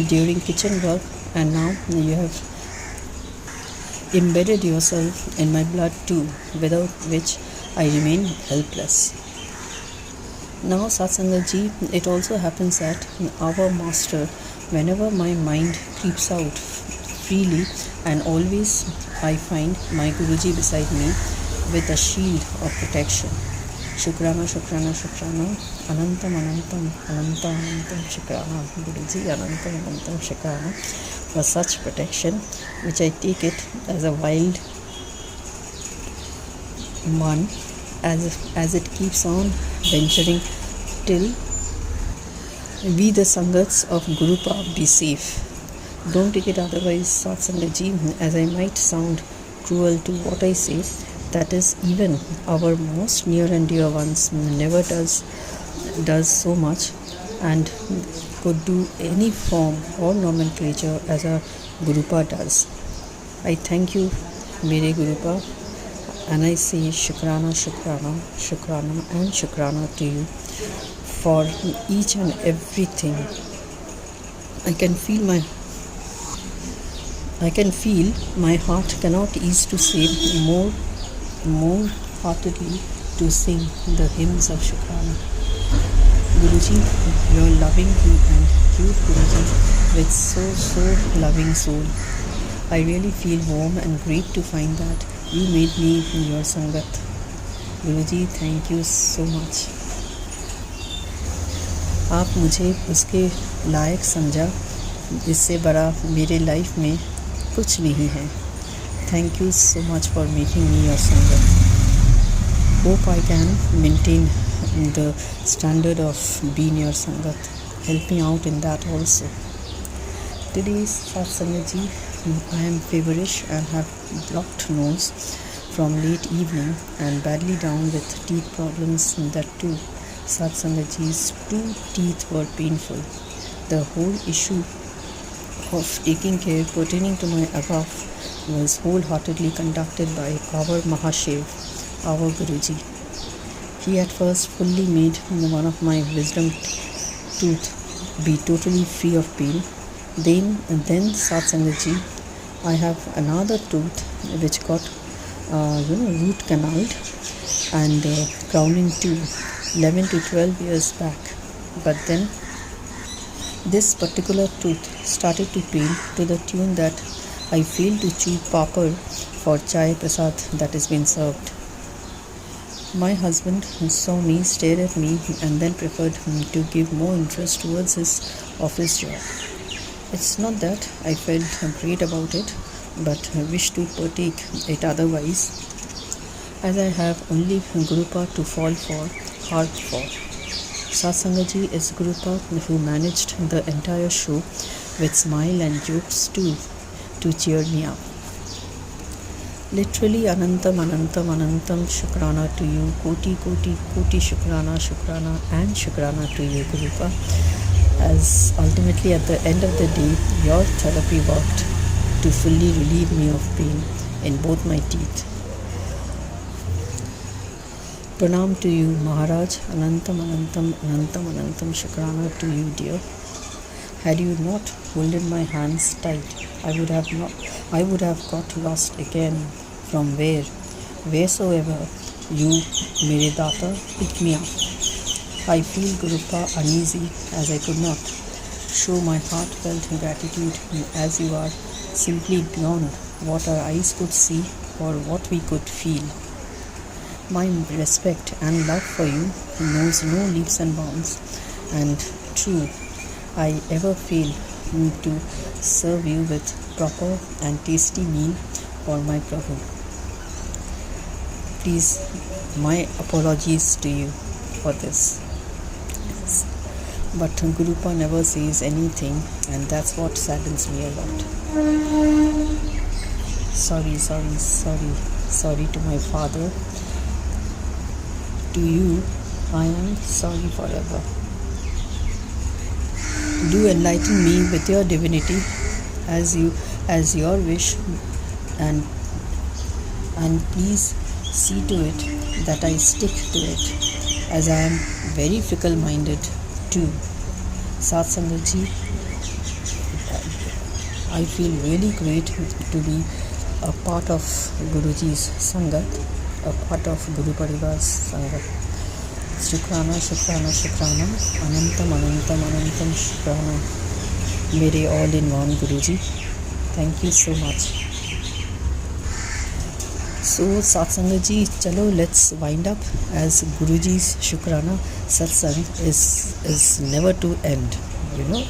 during kitchen work, and now you have embedded yourself in my blood too, without which I remain helpless. Now Satsangaji, it also happens that our master, whenever my mind creeps out freely, and always I find my Guruji beside me with a shield of protection. Shukrana, Shukrana, Shukrana, Anantam, Anantam, Anantam, Anantam, Shukrana, Guruji, Anantam, Anantam, Shukrana, for such protection, which I take it as a wild one, as it keeps on venturing till we the Sangats of Gurupa be safe. Don't take it otherwise, Satsangaji, as I might sound cruel to what I say, that is, even our most near and dear ones never does so much and could do any form or nomenclature as a Gurupa does. I thank you, Mere Gurupa, and I say Shukrana, Shukrana, Shukrana and Shukrana to you for each and everything. I can feel my heart cannot ease to say more heartedly to sing the hymns of Shukrana. Guruji, your loving and cute Guruji with so loving soul. I really feel warm and great to find that you made me your Sangat. Guruji, thank you so much. आप मुझे उसके लायक समझा, इससे बड़ा मेरे life में कुछ नहीं है. Thank you so much for making me your Sangat. Hope I can maintain the standard of being your Sangat. Help me out in that also. Today's Satsangaji, I am feverish and have blocked nose from late evening and badly down with teeth problems. That too, Satsangaji's 2 teeth were painful. The whole issue of taking care pertaining to my above was wholeheartedly conducted by our Mahashiv, our Guruji. He at first fully made one of my wisdom tooth be totally free of pain. Then Satsangaji, I have another tooth which got root canaled and crowned into 11 to 12 years back. But then this particular tooth started to pain to the tune that I failed to chew proper for chai prasad that has been served. My husband saw me, stared at me, and then preferred to give more interest towards his office job. It's not that I felt great about it, but I wish to partake it otherwise, as I have only Gurupa to fall for, harp for. Satsangaji is Gurupa who managed the entire show with smile and jokes too, to cheer me up. Literally, Anantam, Anantam, Anantam, Shukrana to you, Koti, Koti, Koti, Shukrana, Shukrana, and Shukrana to you, Gurupa, as ultimately at the end of the day, your therapy worked to fully relieve me of pain in both my teeth. Pranam to you, Maharaj, Anantam, Anantam, Anantam, Anantam, Shukrana to you, dear. Had you not holded my hands tight, I would have got lost again from wheresoever you, mere Data, picked me up. I feel, Gurupa, uneasy as I could not show my heartfelt gratitude, as you are simply beyond what our eyes could see or what we could feel. My respect and love for you knows no leaps and bounds, and true, I ever fail to serve you with proper and tasty meal for my Prabhu. Please, my apologies to you for this. But Gurupa never says anything, and that's what saddens me a lot. Sorry to my father. To you, I am sorry forever. Do enlighten me with your divinity as your wish, and please see to it that I stick to it, as I am very fickle-minded too. Satsangat ji, I feel really great to be a part of Guruji's Sangat, a part of Guru Parivar's Sangat. Shukrana, Shukrana, Shukrana, Anantam, Anantam, Anantam, Shukrana. Mere all-in-one Guruji. Thank you so much. So, Satsangat ji, chalo, let's wind up, as Guruji's Shukrana Satsang is never to end. You know,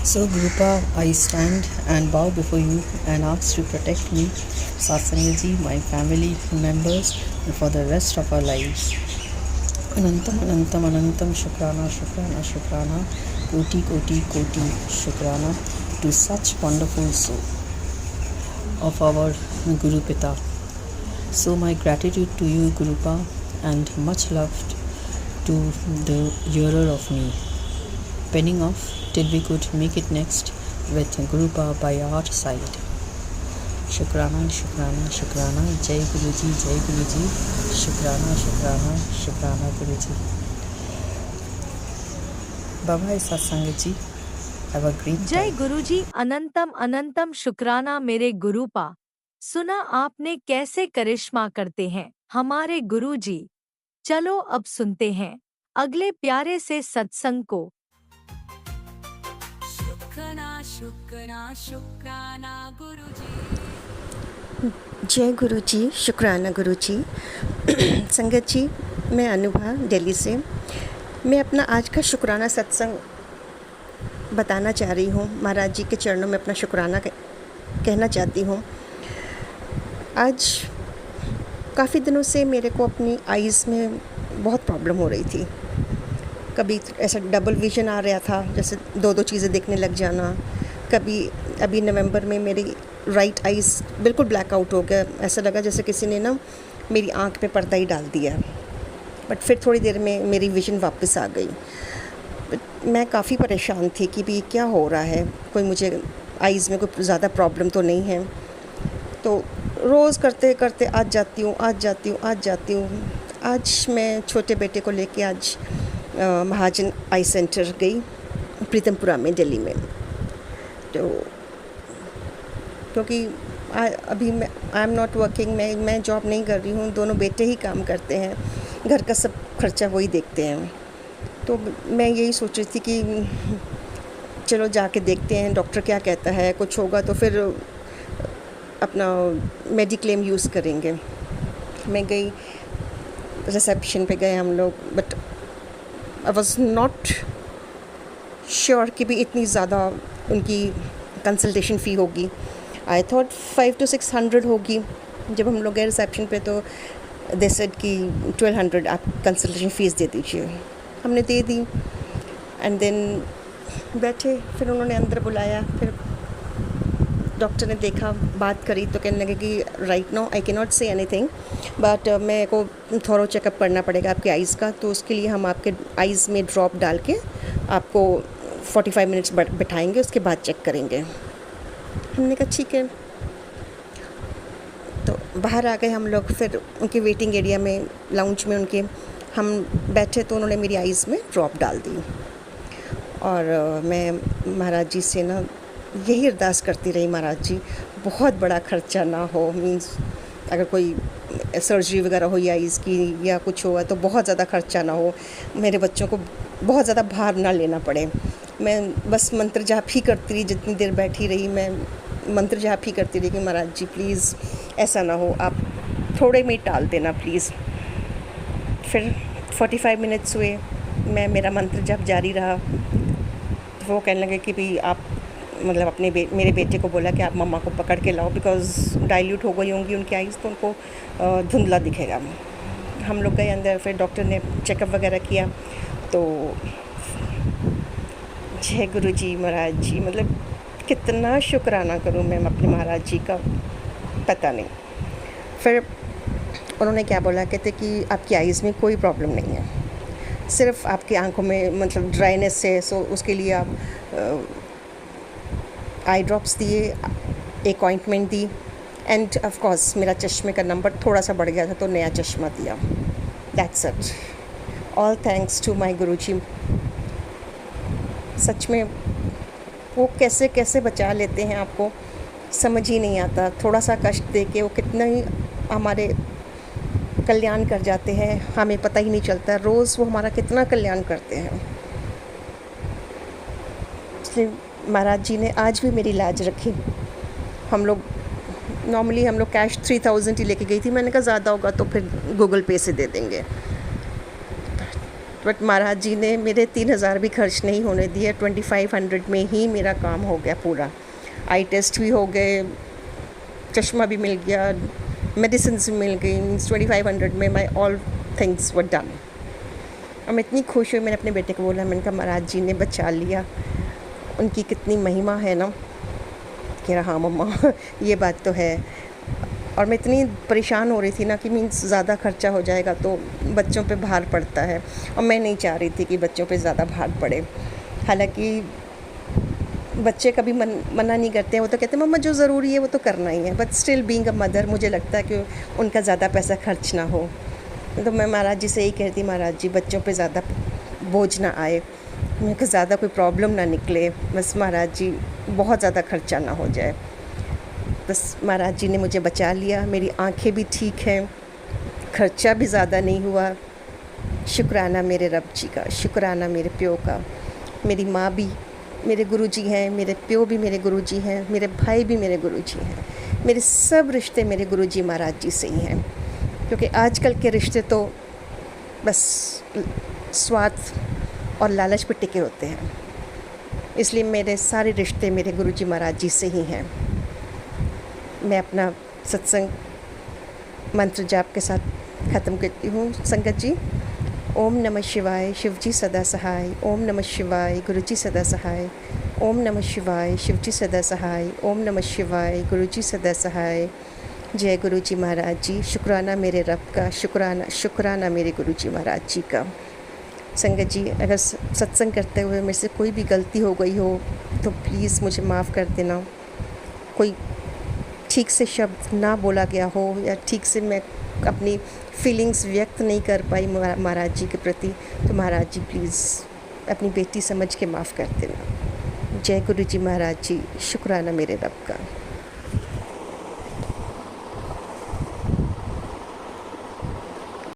so Gurupa, I stand and bow before you and ask to protect me, Satsangat ji, my family members, and for the rest of our lives. Anantam, Anantam, Anantam, Shukrana, Shukrana, Shukrana, Koti, Koti, Koti, Shukrana to such wonderful soul of our Guru Pita. So my gratitude to you, Gurupa, and much love to the hearer of me. Penning off till we could make it next with Gurupa by our side. Shukrana, Shukrana, Shukrana, Jai Guruji, Shukrana, Shukrana, Shukrana Guruji. Bye-bye, Satsangat ji. Have a great जय time. गुरुजी, अनंतम अनंतम शुक्राना मेरे गुरुपा। सुना आपने कैसे करिश्मा करते हैं हमारे गुरुजी। चलो अब सुनते हैं अगले प्यारे से सत्संग को। शुक्राना शुक्राना शुक्राना गुरुजी। जय गुरुजी, शुक्राना गुरुजी। संगत जी, मैं अनुभा दिल्ली से। मैं अपना आज का शुक्राना सत्संग बताना चाह रही हूँ। महाराज जी के चरणों में अपना शुक्राना कहना चाहती हूँ। आज काफ़ी दिनों से मेरे को अपनी आइज़ में बहुत प्रॉब्लम हो रही थी। कभी ऐसा डबल विज़न आ रहा था, जैसे दो चीज़ें देखने लग जाना। कभी अभी नवंबर में मेरी राइट आइज़ बिल्कुल ब्लैक आउट हो गया। ऐसा लगा जैसे किसी ने ना मेरी आँख पे पर्दा ही डाल दिया। बट फिर थोड़ी देर में मेरी विज़न वापस आ गई। मैं काफ़ी परेशान थी कि भी क्या हो रहा है, कोई मुझे आइज़ में कोई ज़्यादा प्रॉब्लम तो नहीं है। तो रोज़ करते करते आज जाती हूँ। आज मैं छोटे बेटे को लेके आज महाजन आई सेंटर गई, प्रीतमपुरा में, दिल्ली में। तो क्योंकि अभी आई एम नॉट वर्किंग, मैं जॉब नहीं कर रही हूँ। दोनों बेटे ही काम करते हैं, घर का सब खर्चा वही देखते हैं। तो मैं यही सोच रही थी कि चलो जाके देखते हैं डॉक्टर क्या कहता है, कुछ होगा तो फिर अपना मेडिक्लेम यूज़ करेंगे। मैं गई, रिसेप्शन पे गए हम लोग, but I was not sure कि भी इतनी ज़्यादा उनकी कंसल्टेशन फ़ी होगी। आई थॉट 500 to 600 होगी। जब हम लोग गए रिसेप्शन पे तो दे सेड कि 1200 आप कंसल्टेशन फ़ीस दे दीजिए। हमने दे दी। एंड देन बैठे, फिर उन्होंने अंदर बुलाया, फिर डॉक्टर ने देखा, बात करी तो कहने लगे कि right now I can not say anything, but मेरे को थोड़ा चेकअप करना पड़ेगा आपके आइज़ का, तो उसके लिए हम आपके आइज़ में ड्रॉप डाल के आपको 45 मिनट्स बैठाएंगे, उसके बाद चेक करेंगे। हमने कहा ठीक है। तो बाहर आ गए हम लोग, फिर उनके वेटिंग एरिया में, लाउंज में उनके हम बैठे, तो उन्होंने मेरी आइज़ में ड्रॉप डाल दी। और मैं महाराज जी से ना यही अरदास करती रही, महाराज जी बहुत बड़ा खर्चा ना हो, मींस अगर कोई सर्जरी वगैरह हो या आइज़ की या कुछ हुआ तो बहुत ज़्यादा खर्चा ना हो, मेरे बच्चों को बहुत ज़्यादा भार ना लेना पड़े। मैं बस मंत्र जाप ही करती रही, जितनी देर बैठी रही मैं मंत्र जाप ही करती रही कि महाराज जी प्लीज़ ऐसा ना हो, आप थोड़े में ही टाल देना प्लीज़। फिर 45 मिनट्स हुए, मेरा मंत्र जाप जारी रहा। वो कहने लगे कि भी आप मतलब अपने मेरे बेटे को बोला कि आप मम्मा को पकड़ के लाओ, बिकॉज़ डाइल्यूट हो गई होंगी उनकी आइज़, तो उनको धुंधला दिखेगा। हम लोग गए अंदर, फिर डॉक्टर ने चेकअप वगैरह किया, तो जय गुरु जी महाराज जी, मतलब कितना शुक्राना करूँ मैं अपने महाराज जी का, पता नहीं। फिर उन्होंने क्या बोला, कहते कि आपकी आइज़ में कोई प्रॉब्लम नहीं है, सिर्फ आपकी आंखों में मतलब ड्राइनेस है, सो उसके लिए आप आई ड्रॉप्स दिए, एक ointment the, end of course मेरा चश्मे का नंबर थोड़ा सा बढ़ गया था तो नया चश्मा दिया। That's it. All thanks to my Guruji. सच में वो कैसे कैसे बचा लेते हैं, आपको समझ ही नहीं आता। थोड़ा सा कष्ट दे के वो कितना ही हमारे कल्याण कर जाते हैं, हमें पता ही नहीं चलता। रोज़ वो हमारा कितना कल्याण करते हैं। इसलिए महाराज जी ने आज भी मेरी लाज रखी। हम लोग नॉर्मली कैश 3000 ही लेके गई थी, मैंने कहा ज़्यादा होगा तो फिर गूगल पे से दे देंगे, बट महाराज जी ने मेरे 3000 भी खर्च नहीं होने दिए। 2500 में ही मेरा काम हो गया पूरा। आई टेस्ट भी हो गए, चश्मा भी मिल गया, मेडिसिन भी मिल गई, मीन्स 2500 में my all things were done. और मैं इतनी खुश हुई, मैंने अपने बेटे को बोला, मैंने कहा महाराज जी ने बचा लिया, उनकी कितनी महिमा है ना। कह रहा हाँ मम्मा ये बात तो है। और मैं इतनी परेशान हो रही थी ना कि मीन्स ज़्यादा खर्चा हो जाएगा तो बच्चों पे भार पड़ता है, और मैं नहीं चाह रही थी कि बच्चों पे ज़्यादा भार पड़े। हालांकि बच्चे कभी मना नहीं करते हैं, वो तो कहते हैं मम्मा जो ज़रूरी है वो तो करना ही है, but still being a mother मुझे लगता है कि उनका ज़्यादा पैसा खर्च ना हो। तो मैं महाराज जी से यही कहती, महाराज जी बच्चों पे ज़्यादा बोझ ना आए, मेरे को ज़्यादा कोई प्रॉब्लम ना निकले, बस महाराज जी बहुत ज़्यादा खर्चा ना हो जाए। बस महाराज जी ने मुझे बचा लिया, मेरी आंखें भी ठीक हैं, खर्चा भी ज़्यादा नहीं हुआ। शुक्राना मेरे रब जी का, शुक्राना मेरे प्यो का। मेरी माँ भी मेरे गुरुजी हैं, मेरे प्यो भी मेरे गुरुजी हैं, मेरे भाई भी मेरे गुरुजी हैं, मेरे सब रिश्ते मेरे गुरुजी महाराज जी से ही हैं। क्योंकि आजकल के रिश्ते तो बस स्वार्थ और लालच पर टिके होते हैं, इसलिए मेरे सारे रिश्ते मेरे गुरुजी महाराज जी से ही हैं। मैं अपना सत्संग मंत्र जाप के साथ ख़त्म करती हूँ। संगत जी, ओम नमः शिवाय, शिवजी सदा सहाय। ओम नमः शिवाय, गुरुजी सदा सहाय। ओम नमः शिवाय, शिवजी सदा सहाय। ओम नमः शिवाय, गुरुजी सदा सहाय। जय गुरुजी महाराज जी। शुक्राना मेरे रब का, शुक्राना शुक्राना मेरे गुरुजी महाराज जी का। संगत जी, अगर सत्संग करते हुए मेरे से कोई भी गलती हो गई हो तो प्लीज़ मुझे माफ़ कर देना। कोई ठीक से शब्द ना बोला गया हो या ठीक से मैं अपनी फीलिंग्स व्यक्त नहीं कर पाई महाराज जी के प्रति, तो महाराज जी प्लीज़ अपनी बेटी समझ के माफ़ कर देना। जय गुरु जी महाराज जी। शुक्राना मेरे रब का।